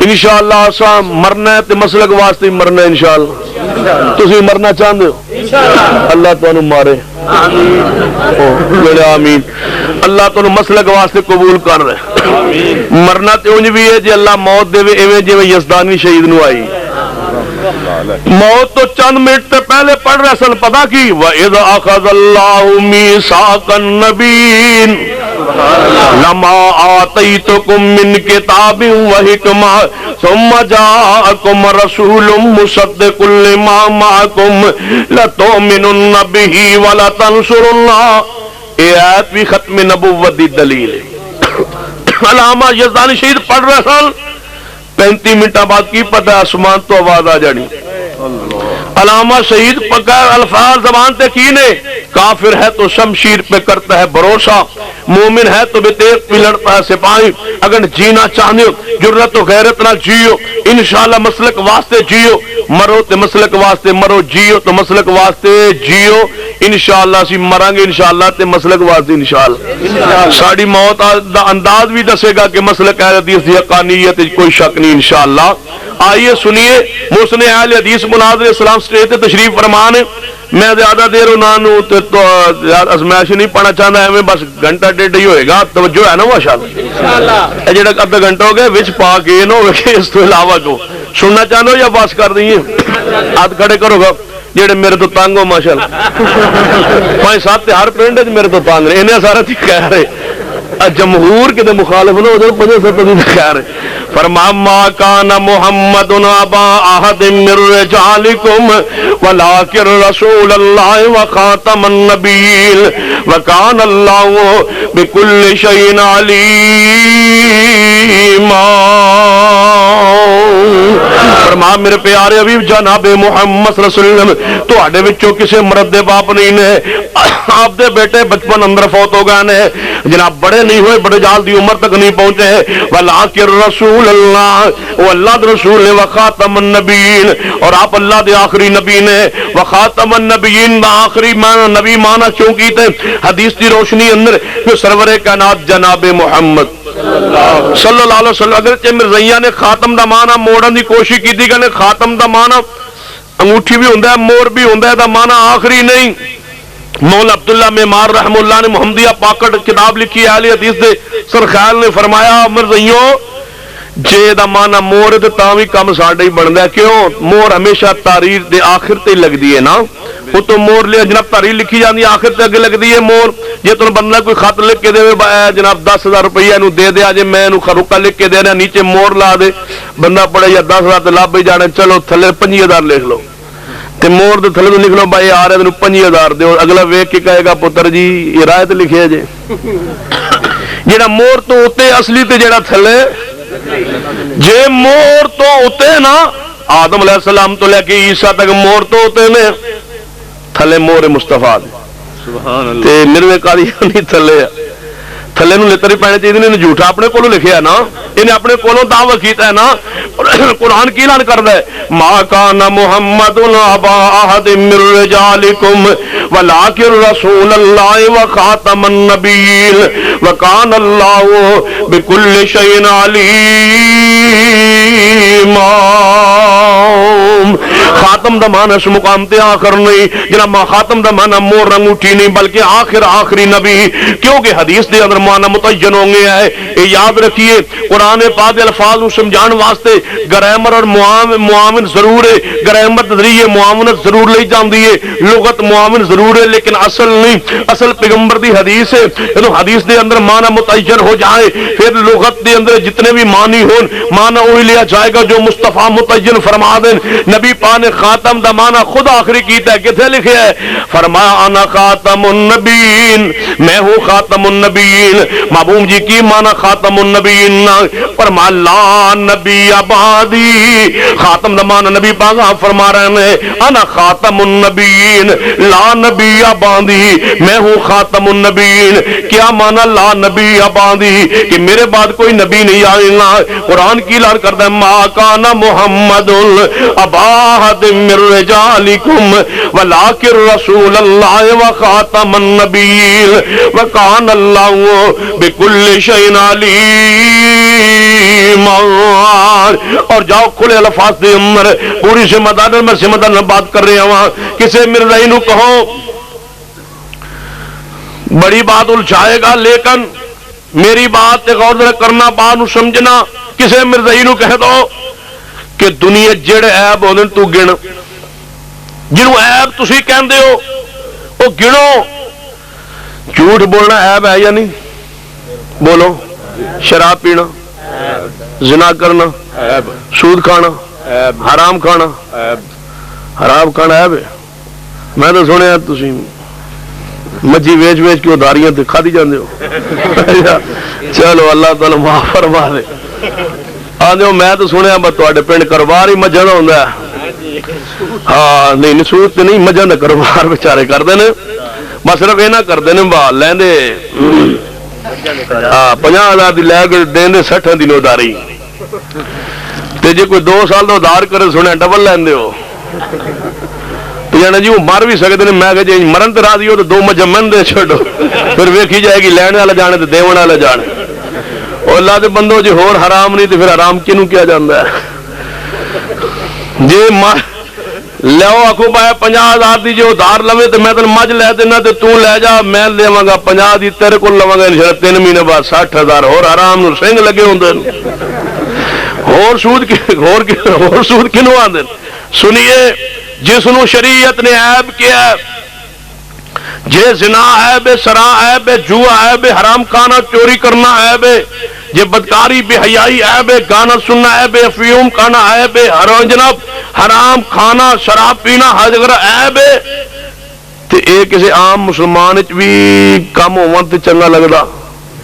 انشاءاللہ اساں مرنا ہے تے مسلک واسطے مرنا ہے انشاءاللہ تسی مرنا چاہندے ہو اللہ تانوں مارے آمین اللہ تانوں مسلک واسطے قبول کر رہے مرنا تے انج بھی ہے جی اللہ موت دے ایویں جویں یزدانی شہید نو آئی موت تو چند منٹ تے پہلے پڑھ رہے سن پتہ کی وَإِذْ أَخَذَ اللَّهُ مِيثَاقَ النَّبِيِّينَ لَمَا آتَيْتُكُم مِّن كِتَابٍ وَحِكْمَةٍ ثُمَّ جَاءَكُمْ رَسُولٌ مُصَدِّقٌ لِّمَا مَعَكُمْ لَتُؤْمِنُنَّ بِهِ وَلَتَنصُرُنَّهُ یہ آیت بھی ختم نبوت دی دلیل ہے علامہ یزدانی شہید پڑھ رہے سن 35 منٹ بعد کی پتہ آسمان تو آواز آ جانی علامہ شہید پکا الفاظ زبان تے کی نے کافر ہے تو شمشیر پہ کرتا ہے بھروسہ مومن ہے تو بے تیغ پہ لڑتا ہے سپاہی اگر جینا چاہنے ہو جرت و غیرت نہ جیو انشاءاللہ مسلک واسطے جیو مرو تے مسلک واسطے مرو جیو تو مسلک واسطے جیو انشاءاللہ اسی مرانگے انشاءاللہ تے مسلک واسطے انشاءاللہ ساڑی موت دا انداز بھی دسے گا کہ مسلک اہل حدیث دی حقانیت کوئی شک نہیں انشاءاللہ آئیے سنیے محسن اہل حدیث مناظر اسلام سٹیج تے تشریف فرمان ہے میں زیادہ دیر انہوں تو ازمائش نہیں پڑھنا چاہتا ہے بس گھنٹہ ڈیڑھ ہی ہوئے گا توجہ ہے نا ماشاءاللہ جڑا ادھا گھنٹہ ہو گیا وچ پا کے نہ ہو کہ اس تو علاوہ کو سننا چاہتے ہو یا بس کر دئیے ہاتھ کھڑے کرو گا جڑے میرے تو تنگ ہو ماشاءاللہ 5-7 ہر پنڈ میرے تو تنگ رہے انہیں سارا تھی کہہ رہے جمہور کے مخالف نہ ہو 5-7 کہہ رہے فرما ما کان محمد ابا احد من رجالکم ولکن رسول اللہ وخاتم النبیین وکان اللہ بکل شیء علیما فرما میرے پیارے حبیب جناب محمد صلی اللہ علیہ وسلم تو آڑے وچوں کسے مرد دے باپ نہیں نے آپ دے بیٹے بچپن اندر فوت ہو گئے نے جناب بڑے نہیں ہوئے بڑے جال دی عمر تک نہیں پہنچے ہیں ولیکن رسول اللہ وہ اللہ دے رسول نے وخاتم النبیین اور آپ اللہ دے آخری نبی نے وخاتم النبیین دا آخری نبی مانا کیوں کیتے حدیث دی روشنی اندر کہ سرور کائنات جناب محمد صلی اللہ علیہ وسلم اگرچہ مرزیہ نے خاتم دا مانا موڑن دی کوشش کی تھی کہ خاتم دا مانا انگوٹھی بھی ہوندہ ہے مور بھی ہوندہ ہے دا مانا آخری نہیں مولا عبداللہ معمار رحم اللہ نے محمدیہ پاکٹ کتاب لکھی اہل حدیث دے سرخیال نے فرمایا مرزیوں جے دا مانا مور تے تاں وی کم ساڈے ہی بندا ہے کیوں مور ہمیشہ تحریر دے آخر تے لگدی ہے نا وہ تو مور لے جناب تحریر لکھی جاندی ہے آخر تے اگے لگدی ہے مور جے تو بندہ کوئی خط لکھ کے دے جناب 10,000 روپیہ نو دے دے اجے میں نو خروکا لکھ کے دینا نیچے مور لا دے بندہ پڑھے یا 10,000 تے لب ہی جانا چلو تھلے 5,000 لکھ لو تے مور دے تھلے تو لکھ لو بھائی آ رہے تینوں 5,000 دے اگلا ویکھ کے کہے گا پتر جی یہ رائے تے لکھے جے جڑا مور تو اتے اصلی تے جڑا تھلے جے مور تو اتے نا آدم علیہ السلام تو لے کے عیسیٰ تک مور تو اتے نے تھلے مور مصطفیٰ تے میرے قادیانی تھلے تھلے نو لتری پہنے چاہیے انہیں جھوٹا اپنے کولوں لکھیا نا انہیں اپنے کولوں دعویٰ کیتا ہے نا قرآن کی اعلان کردا ہے ما کان محمد ابا احد من رجالکم ولکن رسول اللہ وخاتم النبیین وکان اللہ بکل شیء علیما خاتم دا معنی اس مقام تے آخر نہیں جناب خاتم دا معنی مور انگوٹھی نہیں بلکہ آخری نبی کیونکہ حدیث دے اندر معنی متعین ہوں گے ہے یہ یاد رکھیے قرآن پاک الفاظ کو سمجھان واسطے گرامر اور معاون ضرور ہے گرامر ذریعے معاونت ضرور لے جاندی ہے لغت معاون ضرور ہے لیکن اصل نہیں اصل پیغمبر دی حدیث ہے تو حدیث دے اندر معنی متعین ہو جائے پھر لغت دے اندر جتنے بھی معنی ہون معنی وہی لیا جائے گا جو مصطفیٰ متعین فرما دیں نبی پاک نے خاتم دا معنی خود آخری کیتا ہے کتنے لکھے ہے فرمایا انا خاتم النبیین میں ہوں خاتم النبیین معبوم جی کی معنی خاتم النبیین فرما لا نبی بعدی خاتم دا معنی نبی پاک فرما رہے ہیں انا خاتم النبیین لا نبی بعدی میں ہوں خاتم النبیین کیا معنی لا نبی بعدی کہ میرے بعد کوئی نبی نہیں آئے گا قرآن کی اعلان کرتا ہے ما کان محمد ابا احد من رجالکم ولکن رسول اللہ وخاتم النبیین وکان اللہ بکل شیء علیم اور جاؤ کھلے الفاظ دے اندر پوری سمدان میں سمدان بات کر رہا ہوں کسے مرزائی نو کہو بڑی بات الجھائے گا لیکن میری بات غور کرنا بات نو سمجھنا کسے مرزائی نو کہہ دو کہ دنیا جڑے عیب ہوندے تو گن جنہوں عیب تسی کہندے ہو وہ گنو جھوٹ بولنا عیب ہے یا نہیں بولو شراب پینا زنا کرنا سود کھانا حرام کھانا حرام کھانا عیب ہے میں تو سنیا تسی مجھی ویچ ویچ کے اداریاں تے کھا دی جاندے ہو چلو اللہ تعالی معاف فرما دے آدھے میں تو سنیا بس تواڈے پنڈ کاروبار ہی مجھا دا ہوندا ہے ہاں نہیں سود تے نہیں مجھا دا کاروبار بیچارے کردے نے بس صرف یہ نہ کرتے ہیں بال لیندے 50,000 دی لے کے دیں 60 دی اداری تے جے کوئی 2 سال دا ادار کرے سنے ڈبل لیندے ہو جانا جی وہ مر بھی سکتے ہیں میں کہ جی مرن تے راضی ہو تو 2 مجھے من دے چھوڑو پھر ویکھی جائے گی لینے والا جانے تے دیون والا جانے اور اللہ دے بندو جی ہور حرام نہیں تے پھر حرام کینوں کیا جاندا ہے جی لو آخو پایا 50,000 دی جو ادھار لوے تو میں تین مجھ لے دینا تو لے جا میں لوا گا 50 دی تیرے کو لوا گا انشاءاللہ 3 مہینے بعد 60,000 اور آرام نو سنگ لگے ہوں اور سود کنو آدھے سنیے جس نو شریعت نے عیب کیا جے زنا عیب ہے سرا عیب ہے جوا عیب ہے حرام کھانا چوری کرنا عیب ہے جے بدکاری بے حیائی عیب ہے گانا سننا عیب ہے افیون کھانا عیب ہے جناب حرام کھانا شراب پینا حجگر عیب ہے تو اے کسی عام مسلمان بھی کم ہون تے چنگا لگدا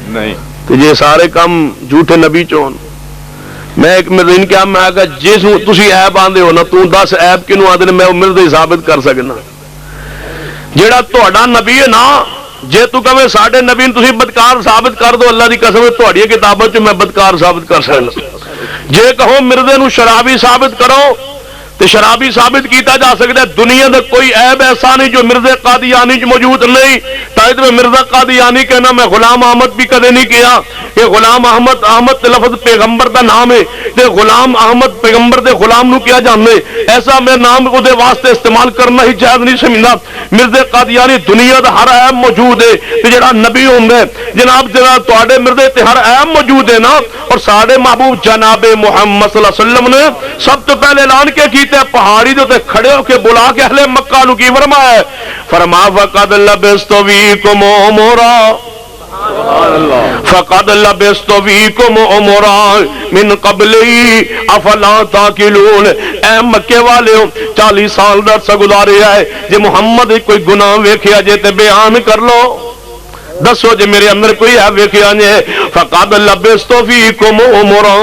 نہیں تو یہ سارے کم جھوٹے نبی چون میں ایک مرزین کیا میں آگا جس تسی عیب آندے ہو نا تو 10 عیب کنو آندے میں مرزی ثابت کر سکنا جیڑا تہاڈا نبی ہے نا جے تو کہے ساڈے نبی نوں تسی بدکار ثابت کر دو اللہ دی قسم تہاڈی کتاباں وچ میں بدکار ثابت کر سکنا جے کہو مرزے نوں شرابی ثابت کرو تو شرابی ثابت کیتا جا سکتا ہے دنیا دا کوئی عیب ایسا نہیں جو مرزا قادیانی موجود نہیں تائید میں مرزا قادیانی کہنا میں غلام احمد بھی کدے نہیں کیا کہ غلام احمد لفظ پیغمبر دا نام ہے تے غلام احمد پیغمبر دے غلام نو کیا جاننے ایسا میں نام کو دے واسطے استعمال کرنا ہی جائز نہیں سمجھنا مرزا قادیانی دنیا دا ہر عیب موجود ہے تے جڑا نبی ہوندا ہے جناب تواڈے مرزے تے ہر عیب موجود ہے نا اور ساڈے محبوب جناب محمد صلی اللہ علیہ وسلم نے سب تو پہلے اعلان کیا پہاڑی دے کھڑے ہو کے بلا کے اہل مکہ نو کی فرمایا ہے فرما فقد لبست فیکم عمرا فقد لبست فیکم عمرا من قبلی افلا تاکلون اے مکے والے 40 سال دا عرصہ گزارے ہے جے محمد کوئی گناہ ویکھیا جے تے بیان کر لو دسو جے میرے اندر کوئی ہے ویکھیا نہیں فقد لبست فیکم عمرا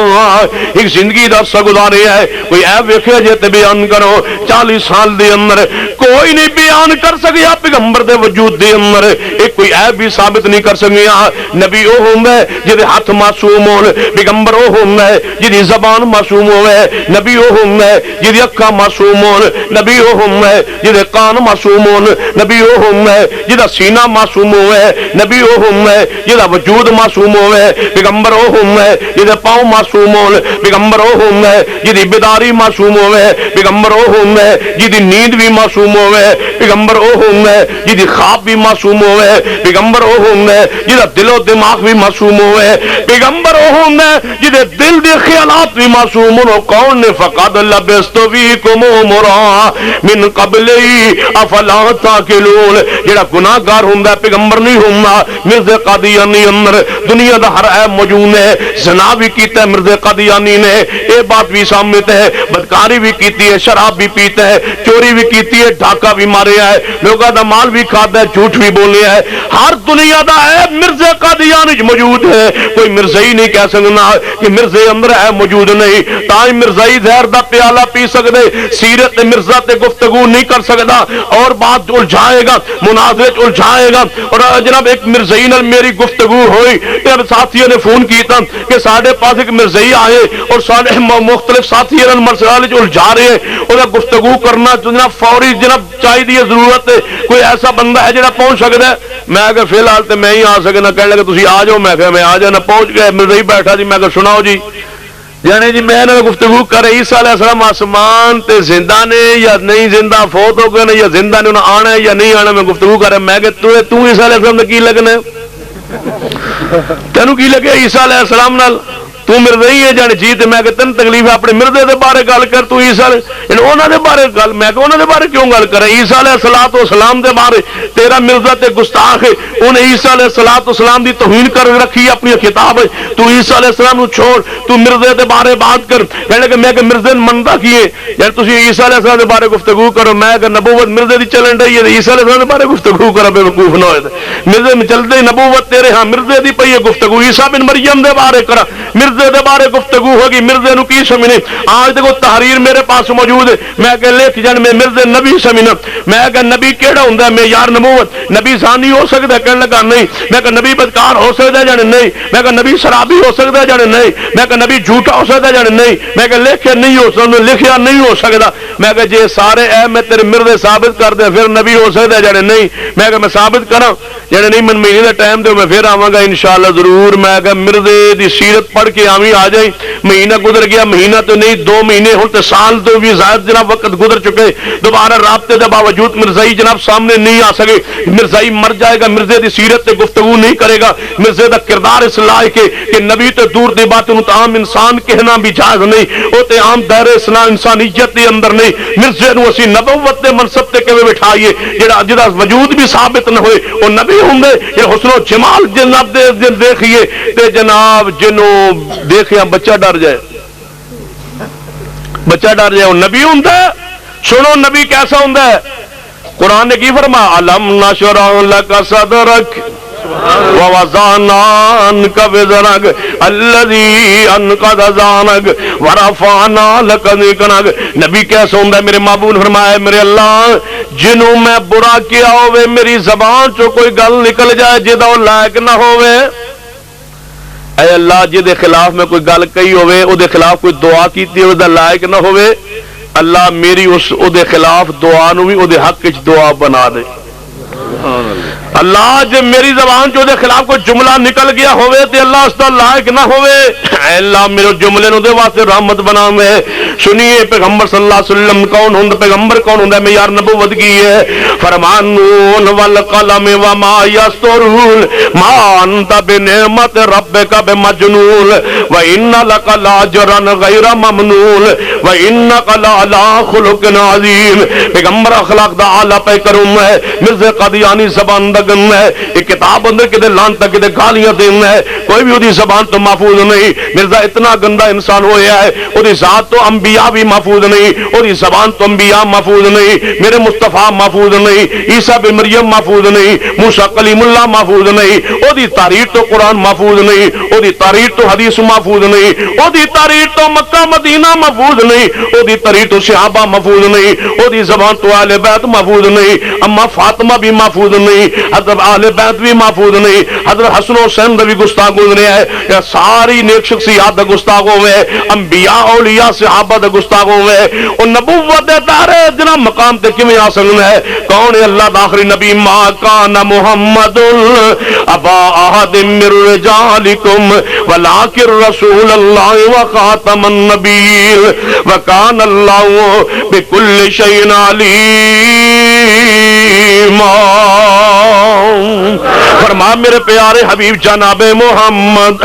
ایک زندگی دا عرصہ گزارے ہے کوئی ہے ویکھیا جے تے بیان کرو 40 سال دے اندر کوئی نہیں بیان کر سکیا پیغمبر دے وجود دے اندر ایک کوئی عیب بھی ثابت نہیں کر سکیا نبی او ہوندا ہے جدے ہاتھ معصوم ہون پیغمبر او ہوندا ہے جدی زبان معصوم ہوے نبی او ہوندا ہے جدی اکھاں معصوم ہون نبی او ہوندا ہے جدے کان معصوم ہون نبی او ہوندا ہے جدا سینہ معصوم ہوے نبی او ہوندا ہے جدا وجود معصوم ہوے پیغمبر او ہوندا ہے جدے پاؤں معصوم ہون پیغمبر او ہوندا ہے جدی بیداری معصوم ہوے پیغمبر او ہوندا ہے جدی نیند بھی معصوم ہوے پیغمبر او ہوندا ہے جدی خواب بھی معصوم ہوے پیغمبر او ہوندا ہے جدا دل و دماغ بھی معصوم ہوے پیغمبر او ہوندا ہے جدے دل دے خیالات بھی معصوم ہون کون نے فقد لبست فیکم عمرا من قبلی افلا تاکلون جڑا گناہگار ہوندا ہے پیغمبر نہیں ہوندا مرزا قادیانی اندر دنیا دا ہر عیب موجود ہے زنا بھی کیتا ہے مرزا قادیانی نے یہ بات بھی سامنے ہے بدکاری بھی کیتی ہے شراب بھی پیتا ہے چوری بھی کیتی ہے ڈھاکہ بھی ماریا ہے لوگوں دا مال بھی کھاتا ہے جھوٹ بھی بولیا ہے ہر دنیا دا عیب مرزا قادیانی موجود ہے کوئی مرزائی نہیں کہہ سکنا کہ مرزے اندر عیب موجود نہیں تاں مرزائی زہر دا پیالہ پی سکدے سیرت مرزا تے گفتگو نہیں کر سکدا اور بات الجھائے گا مناظرے الجھائے گا اور جناب ایک مرزائی نال میری گفتگو ہوئی کہ ساتھیوں نے فون کیتا کہ ساڈے پاس ایک مرزائی آئے اور سارے مختلف ساتھی مسائل الجھا رہے ہیں اور گفتگو کرنا جناب فوری جناب چاہیے ضرورت ہے کوئی ایسا بندہ ہے جڑا پہنچ سکتا ہے میں کہ فی الحال تو میں ہی آ سکنا کہنے لگا تسی آ جاؤ میں کہ میں آ جانا پہنچ گئے مرزائی بیٹھا جی میں کہ سناؤ جی یعنی جی میں گفتگو کر عیسیٰ علیہ السلام آسمان تے زندہ نے یا نہیں زندہ، فوت ہو گئے نے یا زندہ نے، انہیں آنا ہے یا نہیں آنا، میں گفتگو کر رہا میں کہ تو عیسیٰ علیہ السلام نے کی لگنا تینوں کی لگے عیسیٰ علیہ السلام نال؟ تو مرزائی ہے جان جی، میں کہ تین تکلیف ہے اپنے مردے دے بارے گل کر، تو عیسیٰ انہوں دے بارے گل، میں کہ انہوں دے بارے کیوں گل کرے؟ عیسیٰ علیہ السلام دے بارے تیرا مرزا تے گستاخ ہے، انہیں عیسیٰ علیہ السلام دی توہین کر رکھی اپنی کتاب ہے، تو عیسیٰ علیہ السلام نو چھوڑ، تو مرزے دے بارے بات کر۔ کہنے کہ میں کہ مرزے منتا کیے یار تسی عیسیٰ علیہ السلام دے بارے گفتگو کرو، میں کہ نبوت مرزے دی چلن رہی ہے، عیسیٰ علیہ السلام دے بارے گفتگو کرو، بے وقوف نہ ہوئے مرزے میں چلتے نبوت تیرے ہاں مرزے دی پئی ہے گفتگو، عیسیٰ بن مریم دے بارے کرا، مرزے دے بارے گفتگو ہوگی، مرزے نو کی سمجھنے؟ آج دیکھو تحریر میرے پاس موجود ہے، میں کہ لکھ جان میں مرزے نبی سمجھنا، میں کہ نبی کیڑا ہوندا ہے؟ میں یار نبوت نبی زانی ہو سکتا ہے؟ کہنے لگا نہیں۔ میں کہ نبی بدکار ہو سکتا ہے جانے نہیں؟ میں کہ نبی شرابی ہو سکتا ہے جانے نہیں؟ میں کہ نبی جھوٹا ہو سکتا ہے جانے نہیں؟ میں کہ لکھیا نہیں ہو سکتا، لکھیا نہیں ہو سکتا۔ میں کہ جے سارے اے میں تیرے مرزے ثابت کر دیں پھر نبی ہو سکتا ہے جانے نہیں؟ میں کہ میں ثابت کراں جانے نہیں؟ من مہینے کا ٹائم دو میں پھر آواں گا انشاءاللہ ضرور۔ میں کہ مرزے دی سیرت پڑھ کے آویں آ جائیں، مہینہ گزر گیا، مہینہ تو نہیں 2 مہینے ہوں تو سال تو بھی زائد جناب وقت گزر چکے، دوبارہ رابطے دے باوجود مرزائی جناب سامنے نہیں آ سکے، مرزائی مر جائے گا، مرزے دی سیرت تے گفتگو نہیں کرے گا، مرزے دا کردار اس لائق ہے کہ نبی تو دور دی بات انہوں عام انسان کہنا بھی جائز نہیں، وہ تے عام دائرے انسانیت دے اندر نہیں، مرزے نو اسی نبوت دے منصب تے کیویں بٹھائیے جڑا وجود بھی ثابت نہ ہوئے وہ نبی ہوندے، یہ حسن و جمال جناب دے دیکھیے تے جناب جنوں دیکھیا بچہ ڈر جائے، بچہ ڈر جائے، وہ نبی ہوتا ہے۔ سنو نبی کیسا ہوتا ہے؟ قرآن نے کی فرمایا الم نشرح لک صدرک ووضعنا عنک وزرک الذی انقض ظہرک ورفعنا لک ذکرک۔ نبی کیسا ہوتا ہے؟ میرے معبود نے فرمایا میرے اللہ جنوں میں برا کیا ہوئے، میری زبان چو کوئی گل نکل جائے جدا وہ لائق نہ ہوئے، اے اللہ جی دے خلاف میں کوئی گل کہی ہوئے، او دے خلاف کوئی دعا کیتی ہوئے دا لائق نہ ہوئے، اللہ میری اس او دے خلاف دعا نو بھی او دے حق وچ دعا بنا دے۔ اللہ جب میری زبان جو دے خلاف کوئی جملہ نکل گیا ہوئے تے اللہ اس دا لائق نہ ہوئے، اے اللہ میرے جملے نو دے واسطے رحمت بنا میں۔ سنیے پیغمبر صلی اللہ علیہ وسلم کون ہوندا؟ پیغمبر کون ہوندا؟ میں یار نبوت کی ہے، فرمان نون والقلم وما یسطرون ما انت بنعمت ربک بمجنون وان لک لاجرا غیر ممنون وانک لعلی خلق عظیم۔ پیغمبر اخلاق دا اعلی پیکرم ہے، مرزا قادیانی زبان دا گن ہے، یہ کتاب اندر کدے لانتا کدے گالیاں دینا ہے، کوئی بھی وہ زبان تو محفوظ نہیں۔ مرزا اتنا گندا انسان ہویا ہے، وہ ذات تو انبیاء بھی محفوظ نہیں، وہ زبان تو انبیاء محفوظ نہیں، میرے مصطفیٰ محفوظ نہیں، عیسیٰ بن مریم محفوظ نہیں، موسیٰ کلیم اللہ محفوظ نہیں، وہ تحریر تو قرآن محفوظ نہیں، وہ تحریر تو حدیث محفوظ نہیں، وہ تحریر تو مکہ مدینہ محفوظ نہیں، وہ تحریر تو صحابہ محفوظ نہیں، وہ زبان تو اہل بیت محفوظ نہیں، اما فاطمہ بھی محفوظ نہیں، حضرت اہل بیت بھی محفوظ نہیں، حضرت حسن حسین بھی گستاخ گزرے ہیں، یا ساری نیک شخصیات دا گستاخ ہوئے، انبیاء اولیاء صحابہ دا گستاخ ہوئے، اور نبوت دارے جنا مقام تے کیویں آ سکنا ہے؟ کون ہے اللہ دا آخری نبی؟ ما کان محمد ابا احد من رجالکم ولکن رسول اللہ وخاتم النبیین وکان اللہ بکل شیء علیم۔ فرما میرے پیارے حبیب جناب محمد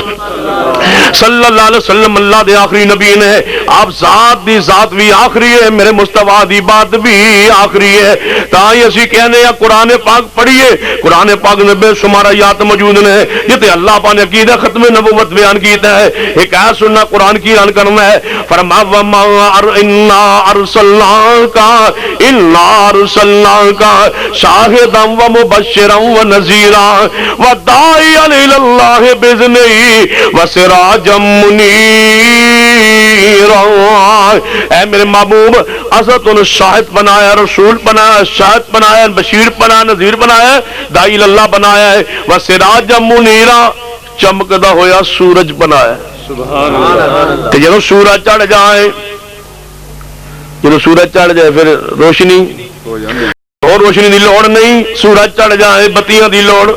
صلی اللہ علیہ وسلم اللہ دے آخری نبی نے، آپ ذات دی ذات بھی آخری ہے، میرے مصطفیٰ دی بات بھی آخری ہے۔ تاں اسی کہنے یا قرآن پاک پڑھیے، قرآن پاک میں بے شمار آیات موجود ہیں جتے اللہ پاک نے عقیدہ ختم نبوت بیان کیتا ہے۔ ایک ہے سننا قرآن کی اعلان کرنا ہے، فرما وما انا ارسلناک شاہدا ومبشرا ونذیرا وداعیا الی اللہ باذنہ وسراجا منیرا۔ اے میرے محبوب اسد ان شاہد بنایا، رسول بنایا، شاہد بنایا، بشیر بنایا، نذیر بنایا، داعی اللہ بنایا ہے، وسراجا منیرا چمکدا ہویا سورج بنایا۔ سبحان اللہ۔ تے جدوں سورج چڑھ جائے، جدوں سورج چڑھ جائے پھر روشنی اور روشنی دی لوڑ نہیں، سورج چڑھ جائے بتیاں دی لوڑ،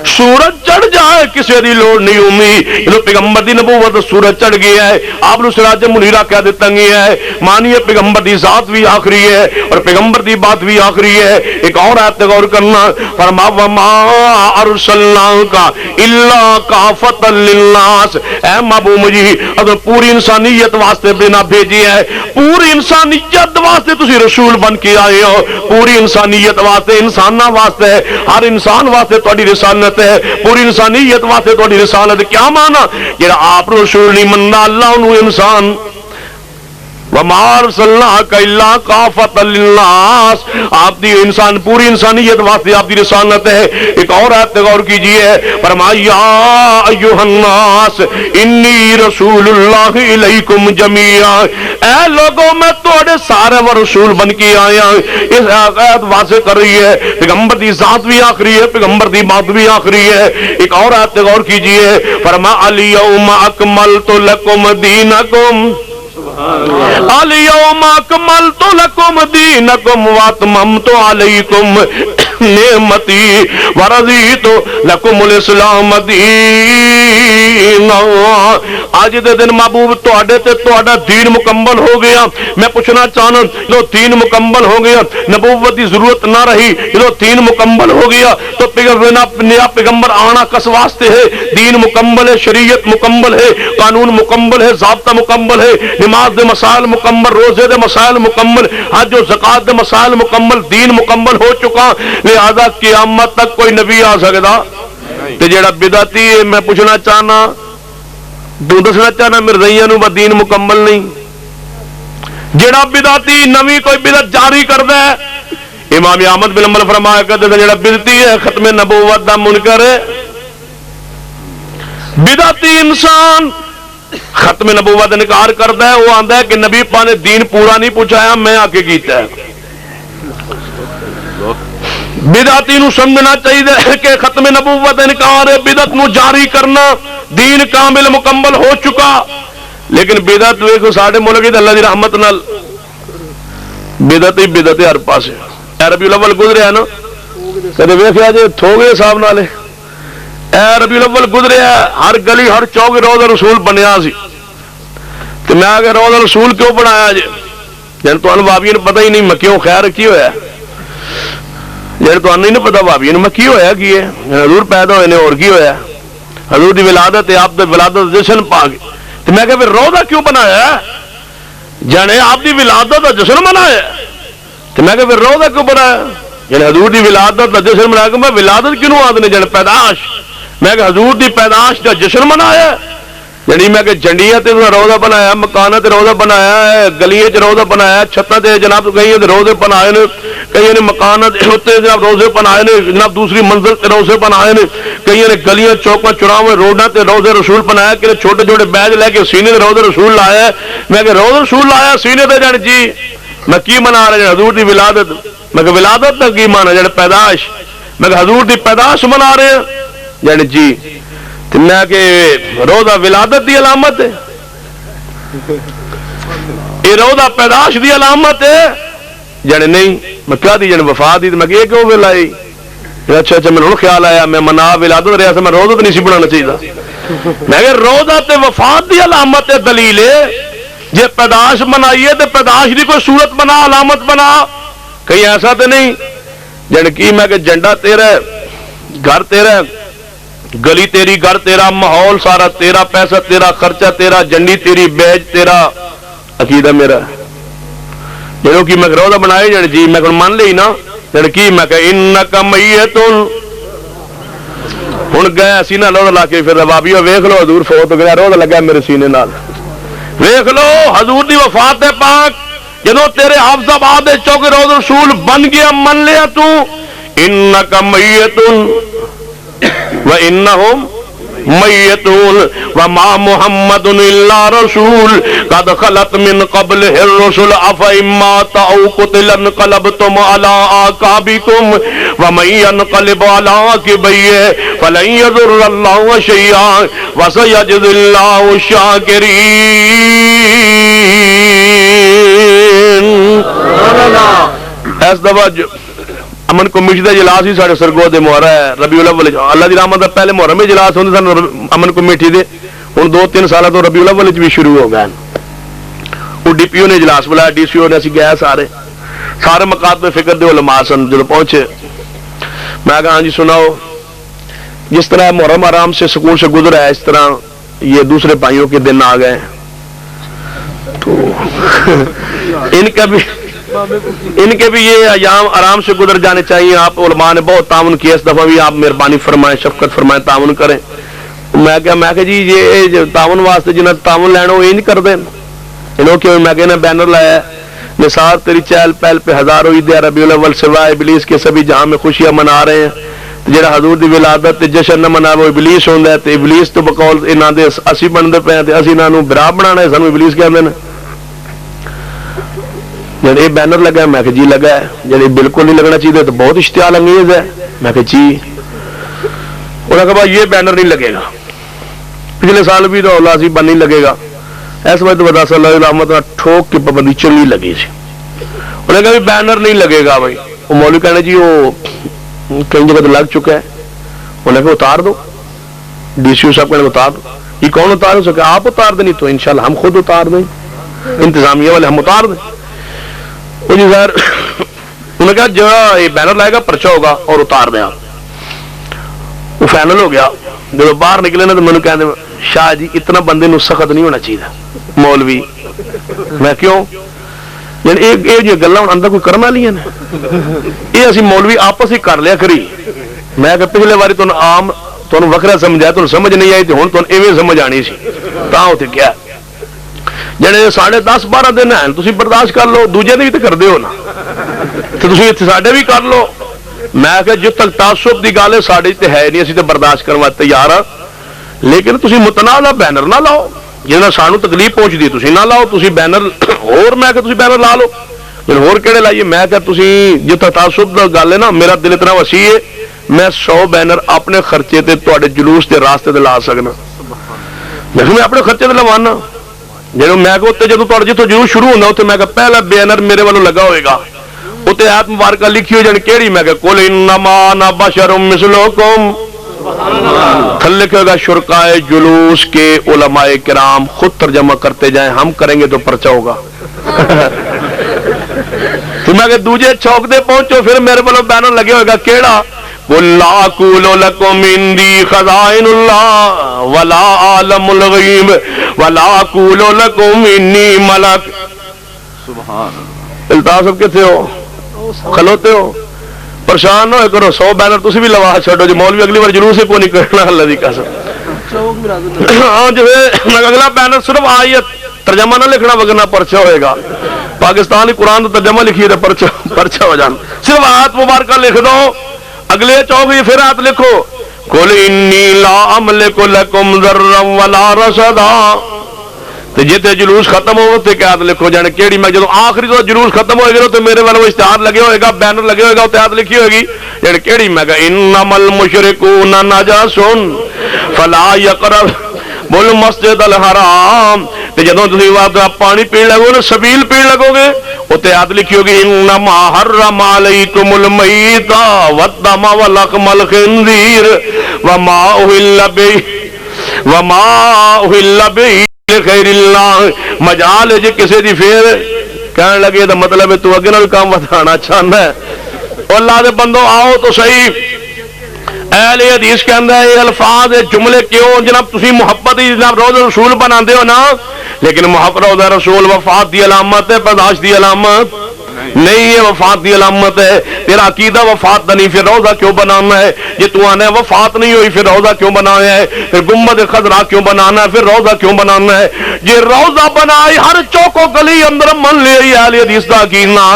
سورج چڑھ جائے کسی دی لوڑ نہیں ہوندی جدوں پیغمبر دی نبوت سورج چڑھ گیا ہے آپ نو سراج منیرہ کہہ دتا گیا ہے مانیے پیغمبر دی ذات بھی آخری ہے اور پیغمبر دی بات بھی آخری ہے ایک اور آیت غور کرنا فرما وما ارسلناک الا کافۃ للناس اے محبوب جی اگر پوری انسانیت واسطے بنا بھیجی ہے پوری انسانیت واسطے تسی رسول بن کے آئے ہو پوری انسانیت واسطے انساناں واسطے ہر انسان واسطے تہاڈی رسالت ہے پوری انسانیت واسطے تہاڈی رسالت کیا مانا جڑا آپ رسول نہیں مننا اللہ انہوں انسان وما ارسلناک الا کافۃ للناس آپ دی انسان پوری انسانیت واسطے آپ دی رسالت ہے ایک اور آیت غور کیجئے فرمایا یا ایھا الناس انی رسول اللہ الیکم جمیعا اے لوگوں میں تہاڈے سارے و رسول بن کے آیا اس آیت واضح کر رہی ہے پیغمبر دی ذات بھی آخری ہے پیغمبر دی بات بھی آخری ہے ایک اور آیت غور کیجئے فرمایا الیوم اکملت لکم دینکم اليوم اکملت لکم دینکم واتممت علیکم نعمتی ورضیت لکم الاسلام دینا آج دے دن محبوب تواڈے تے تواڈا دین مکمل ہو گیا میں پوچھنا چاہنا جو دین مکمل ہو گیا نبوت دی ضرورت نہ رہی جو دین مکمل ہو گیا تو پیغمبر آنا کس واسطے ہے دین مکمل ہے شریعت مکمل ہے قانون مکمل ہے ضابطہ مکمل ہے نماز دے مسائل مکمل روزے دے مسائل مکمل حج و زکات دے مسائل مکمل دین مکمل ہو چکا لہذا قیامت تک کوئی نبی آ سکتا تے جڑا بدعتی ہے میں پوچھنا چاہنا تو دسنا چاہنا مرزائیاں نو دین مکمل نہیں جڑا بدعتی نوی کوئی بدعت جاری کردا ہے امام احمد بن حنبل فرمایا کرتے تھے جڑا بدعتی ہے ختم نبوت دا منکر ہے بدعتی انسان ختم نبوت کا انکار کرتا ہے وہ آندا ہے کہ نبی پاک نے دین پورا نہیں پہنچایا میں آ کے کیتا ہے بدعتی نو سمجھنا چاہیے کہ ختم نبوت انکار ہے بدعت نو جاری کرنا دین کامل مکمل ہو چکا لیکن بدعت ویکھو ساڈے ملک دی اللہ دی رحمت نال بدعت ہی بدعت ہر پاسے اے ربیع الاول گزریا نا کدے ویکھیا جے تھوگے صاحب نالے اے ربیع الاول گزریا ہر گلی ہر چوک روضہ رسول بنیا سی تے میں کہ روضہ رسول کیوں بنایا جے جن تانوں بابیاں نوں پتہ ہی نہیں مکیوں خیر کی ہویا جن تانوں نہیں پتہ بابیاں نوں مکی ہویا کی ہے حضور پیدا ہوئے نے اور کی ہویا حضور دی ولادت ہے آپ دی ولادت جشن پا کے تے میں کہ پھر روضہ کیوں بنایا جانے آپ دی ولادت دا جشن منایا تے میں کہ پھر روضہ کیوں بنایا یعنی حضور دی ولادت دا جشن منایا کہ میں ولادت کیوں آدھنے جن پیدائش میں کہ حضور دی پیدائش کا جشن منایا یعنی میں کہ جنڈیاں تے روضہ بنایا مکاناں تے روضہ بنایا ہے گلیاں تے روضہ بنایا چھتاں تے جناب کہیں تے روضے بنائے نے کہیں نے مکاناں تے جناب روضے بنائے نے جناب دوسری منزل تے روضے بنائے نے کہیں نے گلیاں چوکاں چوراہے روڈاں تے روضے رسول بنایا کہ چھوٹے چھوٹے بیج لے کے سینے تے روضے رسول لایا میں کہ روضہ رسول لایا سینے تے جان جی میں کی منا رہا حضور دی ولادت میں کہ ولادت دا کی مانا جڑا پیدائش میں کہ حضور دی پیدائش منا رہے ہیں یعنی جی میں کہ روضہ ولادت دی علامت ہے یہ روضہ پیدائش دی علامت ہے یعنی نہیں میں کیا دی یعنی وفا دی میں کہ یہ کیوں ولائی اچھا اچھا میں خیال آیا میں منا ولادت رہا تھا میں روضہ تو نہیں سی بنانا چاہیے میں کہ روضہ تے وفات دی علامت ہے دلیل ہے جے پیدائش منائیے تے پیدائش دی کوئی صورت بنا علامت بنا کہیں ایسا تے نہیں یعنی کی میں کہ جھنڈا تیرا گھر تیرا گلی تیری گھر تیرا ماحول سارا تیرا پیسہ تیرا خرچہ تیرا جنڈی تیری بیج تیرا عقیدہ میرا جنہوں کی میں روضہ بنائے جن جی میں مان لی نا جن کی میں کہ انکا میتن ہن گئے سینہ روضہ لا کے پھر بابی ویکھ لو حضور فوت ہو گیا روضہ لگا میرے سینے نال ویکھ لو حضور دی وفات پاک جدوں تیرے حافظ آباد چوک روضہ رسول بن گیا من لیا تو انکا میتن وَإِنَّهُمْ مَيِّتُونَ وَمَا مُحَمَّدٌ إِلَّا رَسُولٌ قَدْ خَلَتْ مِنْ قَبْلِهِ الرُّسُلُ أَفَإِن مَّاتَ أَوْ قُتِلَ انقَلَبْتُمْ عَلَىٰ أَعْقَابِكُمْ وَمَن يَنقَلِبْ عَلَىٰ عَقِبَيْهِ فَلَن يَضُرَّ اللَّهَ شَيْئًا وَسَيَجْزِي اللَّهُ الشَّاكِرِينَ اس دفعہ امن کمیٹی کا اجلاس ہی سارے سرگو دے محرم ہے ربیع الاول اللہ دی رحمت پہلے محرم میں اجلاس ہوتے سن امن کمیٹی دے ہوں 2-3 سال تو ربیع الاول بھی شروع ہو گئے وہ ڈی پی او نے اجلاس بلایا ڈی سی او نے اسی گئے سارے مکاتب فکر دے علماء سن جب پہنچے میں کہا ہاں جی سناؤ جس طرح محرم آرام سے سکون سے گزرا ہے اس طرح یہ دوسرے بھائیوں کے دن آ گئے تو ان کے بھی یہ ایام آرام سے گزر جانے چاہیے آپ علماء نے بہت تعاون کیا اس دفعہ بھی آپ مہربانی فرمائیں شفقت فرمائیں تعاون کریں میں کہ جی یہ تعاون واسطے جنہیں تعاون لینا وہ یہ نہیں کرتے انہوں کہ میں کہنا بینر لایا نثار تیری چہل پہل پہ ہزار ہوئی دیا ربیع الاول سوائے ابلیس کے سبھی جہاں میں خوشیاں منا رہے ہیں جڑا حضور دی ولادت تے جشن نہ منا وہ ابلیس ہوندا ہے تے ابلیس تو بقول انہاں دے اسی بنتے پے تے اسی انہاں نو برا بنانا ہے سانو ابلیس کہندے نے جب یہ بینر لگا میں کہ جی لگا ہے جب بالکل نہیں لگنا چاہیے تو بہت اشتعال انگیز ہے میں کہ جی انہوں نے کہا یہ بینر نہیں لگے گا پچھلے سال بھی تو لازمی بن نہیں لگے گا اس وقت بتا صلی اللہ علیہ وسلم ٹھوک کی پابندی چلنی لگی سی انہوں نے کہا بھی بینر نہیں لگے گا بھائی وہ مولوی کہنے جی وہ کئی جگہ لگ چکا ہے انہوں نے کہا اتار دو ڈی سی او صاحب کہنے اتار دو یہ کون اتار ہو سکے آپ اتار دیں نہیں تو انشاءاللہ ہم خود اتار دیں انتظامیہ والے ہم اتار دیں وہ جی سر انہوں نے کہا جو یہ بینر لائے گا پرچہ ہوگا اور اتار دیں آپ وہ فائنل ہو گیا جب باہر نکلے نا تو میں نے کہا شاہ جی اتنا بندے نو سخت نہیں ہونا چاہیے مولوی میں کیوں یعنی یہ گلا اندر کوئی کرنے والی ہیں یہ اسی مولوی آپس ہی کر لیا کری میں کہ پچھلے باری تم آم تمہیں وکرا سمجھایا تمہیں سمجھ نہیں آئی تو ہوں تمہیں ایویں سمجھ آنی سی تا اتنے کیا جڑے 10-12 دن ہیں تھی برداشت کر لو دوجے بھی تو کرتے ہو نا تو تھی ساڈے بھی کر لو میں کہ جب تک تعصب کی گل ہے ساڈے تے ہے نہیں اسی تے برداشت کرنے واسطے تیار ہاں لیکن تھی متنازع بینر نہ لاؤ جہاں سانو تکلیف پہنچتی تھی نہ لاؤ تھی بینر اور میں کہ تھی بینر لا لو ہور کہڑے لائیے میں کہ تھی جب تک تعصب کی گل ہے نا میرا دل اتنا وسیع ہے میں 100 بینر اپنے خرچے تے تواڈے جلوس کے راستے تے لا سکنا میں اپنے خرچے تے لوانا جب میں جدو جتوں جلوس شروع ہونا اتنے میں پہلا بینر میرے والوں لگا ہوئے گا اتنے آیت مبارکہ لکھی ہو جانی کیڑی میں کہ قل انما انا بشر مثلکم تھلے لکھے گا شرکائے جلوس کے علماء کرام خود ترجمہ کرتے جائیں ہم کریں گے تو پرچہ ہوگا تو میں کہ دوجے چوک دے پہنچو پھر میرے والوں بینر لگے ہوئے گا کیڑا قل لا اقول لكم عندي خزائن الله ولا اعلم الغيب ولا اقول لكم اني ملك سبحان الطاف سب کتے ہو کھلوتے ہو پریشان نہ کرو 100 بینر تسی بھی لوا چھڈو جی مولوی اگلی بار جلوس ہی کو نہیں کرنا اللہ دی قسم ہاں جو اگلا بینر صرف آیت ترجمہ نہ لکھنا وگرنہ پرچہ ہوئے گا پاکستانی قرآن تو ترجمہ لکھی ہے پرچہ ہو جانا صرف آیت مبارکہ لکھ دو اگلے چوک پھر آیت لکھو قل انی لا املک لکم ضرا ولا رشدا تو جیتے جلوس ختم ہو تے کیا لکھو جانے کیڑی میں جدو آخری تو جلوس ختم ہوئے گا تو میرے والے اشتہار لگے ہوئے گا بینر لگے ہوئے گا تے آیت لکھی ہوئے گی جانے کیڑی میں کہ انما المشرکون نجس فلا یقرب بول مسجد الحرام تے جدوں تسی پانی پین لگو نا سبیل پین لگو گے تے آیت لکھی ہوگی انما حرم علیکم المیت والدم ولحم الخنزیر وما اہل به خیر اللہ مجال جی کسی دی پھر کہنے لگے تو مطلب ہے تو اگے نال کام بتانا چاہتا ہے اللہ دے بندو آؤ تو صحیح اہل حدیث کہندا ہے یہ الفاظ جملے کیوں جناب تسی محبت ہی جناب روز رسول بناندے ہو نا لیکن محبت روز رسول وفات دی علامت ہے پیدائش دی علامت نہیں ہے وفات دی علامت ہے تیرا عقیدہ وفات دا نہیں پھر روزہ کیوں بنانا ہے یہ تو آنا ہے وفات نہیں ہوئی پھر روزہ کیوں بنانا ہے پھر گنبد خضرا کیوں بنانا ہے پھر روزہ کیوں بنانا ہے یہ روزہ بنائی ہر چوکو گلی اندر من لے اہل حدیث دا عقیدہ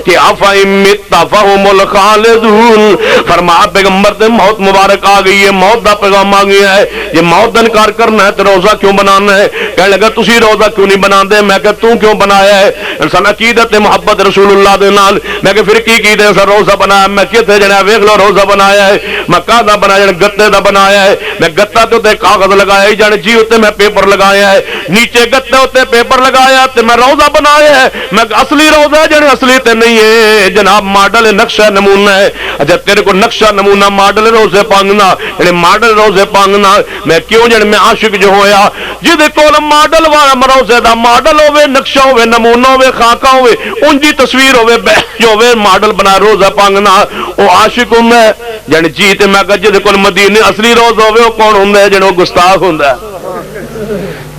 کہ افہم متفہم الخالدون فرمایا پیغمبر تے موت مبارک آ گئی ہے موت دا پیغام آ گیا ہے یہ موت دا انکار کرنا ہے تو روزہ کیوں بنانا ہے کہنے لگا تسی روزہ کیوں نہیں بنا دے میں کہ تو کیوں بنایا ہے انسان عقیدت محبت رسول اللہ اصلاح دے نال میں کہ پھر کی دے سر روزہ بنایا میں کتے جنا ویکھ لو روزہ بنایا ہے میں کادا بنایا جن گتے دا بنایا ہے میں گتا تے تے کاغذ لگایا جن جی تے میں پیپر لگایا ہے نیچے گتے تے پیپر لگایا تے میں روزہ بنایا ہے میں اصلی روزہ جن اصلی تے نہیں ہے جناب ماڈل نقشہ نمونہ ہے اچھا تیرے کو نقشہ نمونہ ماڈل روزے پانگنا یعنی ماڈل روزے پانگنا میں کیوں جن میں عاشق جو ہویا جدے کول ماڈل والا روزے دا ماڈل ہوے نقشہ ہوے نمونہ ہوے خاکہ ہوے ان دی تصویر ہوے جو ہوے ماڈل بنا روزہ پانگنا او عاشق ہوندا ہے جن جی تے میں کہ جدے کول مدینے اصلی روزہ ہوے او کون ہوندا ہے جن او گستاخ ہوندا ہے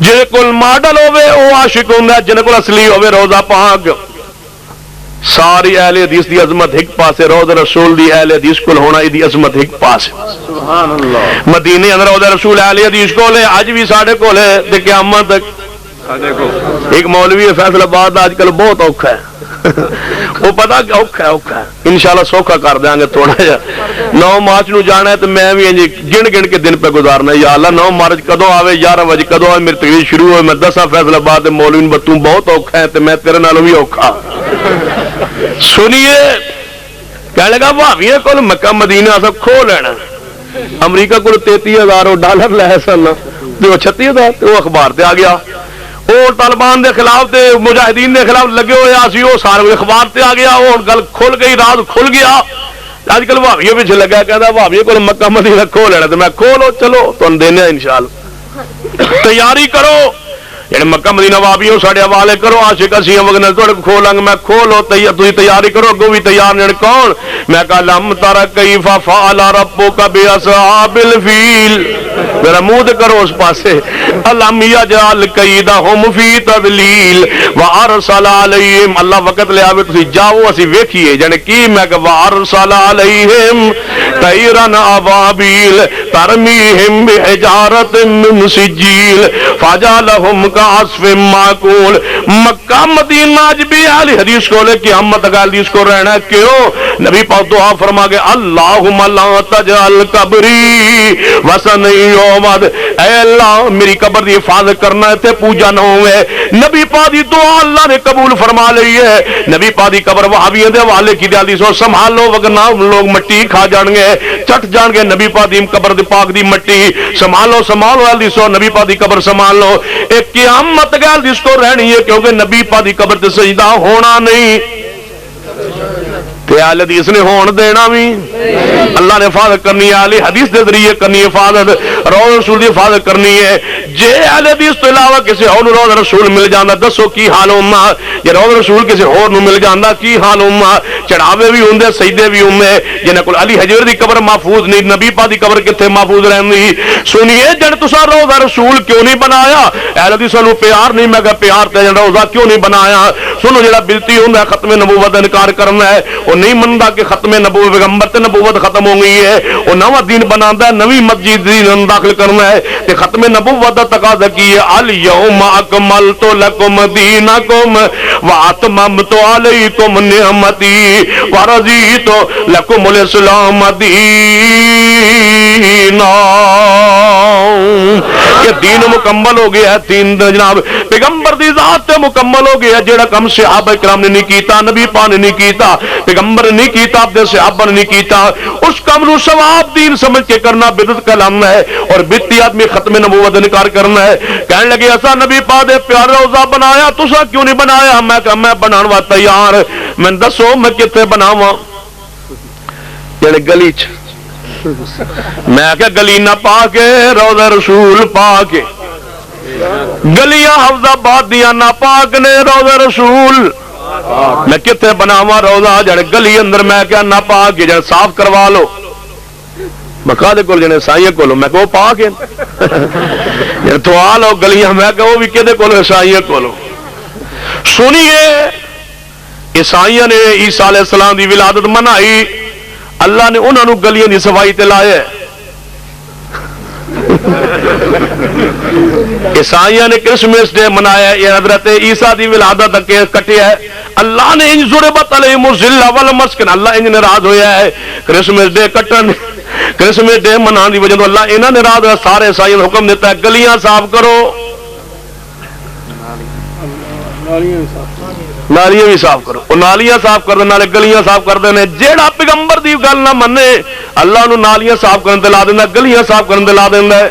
جدے کول ماڈل ہوے او عاشق ہوندا ہے جن کول اصلی ہوے روزہ پاک ساری اہل حدیث دی عظمت ایک پاسے روضہ رسول دی اہل حدیث کول ہونا دی عظمت ایک پاسے سبحان اللہ مدینے اندر روضہ رسول اہل حدیث کول ہے اج بھی ساڈے کول ہے تے قیامت تک ایک مولوی فیصل آباد آج کل بہت اوکھا ہے وہ پتا کہ اوکھا ہے انشاءاللہ سوکھا کر دیں گے تھوڑا جا 9 مارچ نو جانا ہے تو میں بھی گن کے دن پہ گزارنا ہے یا اللہ 9 مارچ کدو آوے 11 بجے کدو آوے میری تقریر شروع ہوئے میں دسا فیصل آباد مولوی بتوں بہت اوکھا ہے تو میں تیرے نالوں بھی اوکھا سنیے کہنے لگا بھاویے کول مکہ مدینہ سب کھو لینا امریکہ کو 33,000 ڈالر لے سن 36,000 وہ اخبار تے آ گیا اور طالبان دے خلاف تے مجاہدین دے خلاف لگے ہوئے اسی وہ سارے اخبار تے آ گیا وہ گل کھل گئی راز کھل گیا آج کل بھاویے پیچھے لگا کہتا بھاویے کول مکہ مدینہ کھو لینا تو میں کھولو چلو تم دینے انشاءاللہ تیاری کرو یعنی مکہ مدینہ وابیوں ساڑے حوالے کرو عاشق اسیاں وگنے توڑے کھولیں گے میں کھولو تھی تیاری کرو اگو بھی تیار نہیں کون میں کہا لم تر کیف فعل ربک باصحاب الفیل میرا منہ کرو اس پاسے الم یجعل کیدہم فی تضلیل وارسل علیہم اللہ وقت لے آوے تسی جاؤ اسی ویکھیے یعنی کی میں کہ وارسل علیہم طیرا ابابیل ترمیہم بحجارۃ من سجیل فجعلہم عصف معقول مکہ مدینہ اج بھی اہل حدیث کو لے قیامت تک حدیث کو رہنا ہے کیوں نبی پاک دعا فرما کے اللہم لا تجعل قبری وسن یعبد اے اللہ میری قبر دی حفاظت کرنا ہے تے پوجا نہ ہوئے نبی پاک دی دعا اللہ نے قبول فرما لئی ہے نبی پاک دی قبر وہابیوں دے حوالے کی حدیث ہو سنبھالو وگرنہ لوگ مٹی کھا جان گے چٹ جان گے نبی پاک دی قبر دی پاک دی مٹی سنبھالو حدیث ہو نبی پاک دی قبر سنبھال لو ایک قیامت گل جس کو رہنی ہے کیونکہ نبی پاک دی قبر تے سجدہ ہونا نہیں تے اہل حدیث نے ہون دینا بھی اللہ نے حفاظت کرنی ہے اہل حدیث دے ذریعے کرنی ہے حفاظت روضہ رسول دی حفاظت کرنی ہے جے اہل حدیث تو علاوہ کسی اور نوں روضہ رسول مل جاندا دسو کی حال ہونا یہ روضہ رسول کسی اور نوں مل جاندا کی حال ہونا چڑھاوے بھی ہوندے سجدے بھی ہوندے جنہاں کول علی حجر دی قبر محفوظ نہیں نبی پاک دی قبر کتے محفوظ رہندی سنیے جن تساں روضہ رسول کیوں نہیں بنایا اہل حدیث نوں پیار نہیں میں کہ پیار تے روضہ کیوں نہیں بنایا سنو جڑا بلتی ہوندا ختم نبوت دا انکار کرنا ہے وہ نہیں مندا کہ ختم نبوت پیغمبر تے نبوت ختم ہو گئی ہے وہ نواں دین بناندا ہے نویں مسجد دین داخل کرنا ہے تے ختم نبوت دا تقاضا کی ہے الیوم اکملت لکم دینکم واتممت علیکم نعمتی ورضیت لکم الاسلام دینا کہ دین مکمل ہو گیا ہے دین جناب پیغمبر دی ذات تے مکمل ہو گیا جڑا کم صحابہ کرام نے نہیں کیتا نبی پاک نے نہیں کیتا پیغمبر نے نہیں کیتا اپنے صحابہ نے نہیں کیتا اس کام نو ثواب دین سمجھ کے کرنا بدعت کا لام ہے اور بدعتی آدمی ختم نبوت انکار کرنا ہے کہنے لگے ایسا نبی پاک دے پیارے روضہ بنایا تسا کیوں نہیں بنایا میں کہا میں بنان وا تیار میں دسو میں کتے بناواں یعنی گلی چ میں کہ گلی نہ پا کے روضہ رسول پا کے گلیاں حفظ آباد دیا نہ پاک نے روضہ رسول میں کتے بناواں روضہ جڑے گلی اندر میں کیا نہ پاک کے جڑے صاف کروا لو مکا دے کول جنے سائیں کولو میں کہ وہ پاک ہے جڑے تھوا لو گلیاں میں کہ وہ بھی کدے کولو سائیں کولو سنیے عیسائیاں نے عیسیٰ علیہ السلام دی ولادت منائی اللہ نے انہوں نے گلیاں دی صفائی تے لائے عیسائیاں نے کرسمس ڈے منایا یہ حضرت عیسیٰ دی ولادت کٹیا ہے اللہ نے انج ضربت علیہم الذلہ والمسکن اللہ انج ناراض ہویا ہے کرسمس ڈے کٹن کرسمس ڈے منانے دی وجہ تو اللہ انہاں نے ناراض سارے عیسائیوں نے حکم دیتا ہے گلیاں صاف کرو ਨਾਲੀਆਂ ਵੀ ਸਾਫ਼ ਕਰੋ। ਉਹ ਨਾਲੀਆਂ ਸਾਫ਼ ਕਰਦੇ ਨਾਲੇ ਗਲੀਆਂ ਸਾਫ਼ ਕਰਦੇ ਨੇ। ਜਿਹੜਾ ਪੈਗੰਬਰ ਦੀ ਗੱਲ ਨਾ ਮੰਨੇ ਅੱਲਾਹ ਨੂੰ ਨਾਲੀਆਂ ਸਾਫ਼ ਕਰਨ ਤੇ ਲਾ ਦਿੰਦਾ, ਗਲੀਆਂ ਸਾਫ਼ ਕਰਨ ਤੇ ਲਾ ਦਿੰਦਾ ਹੈ।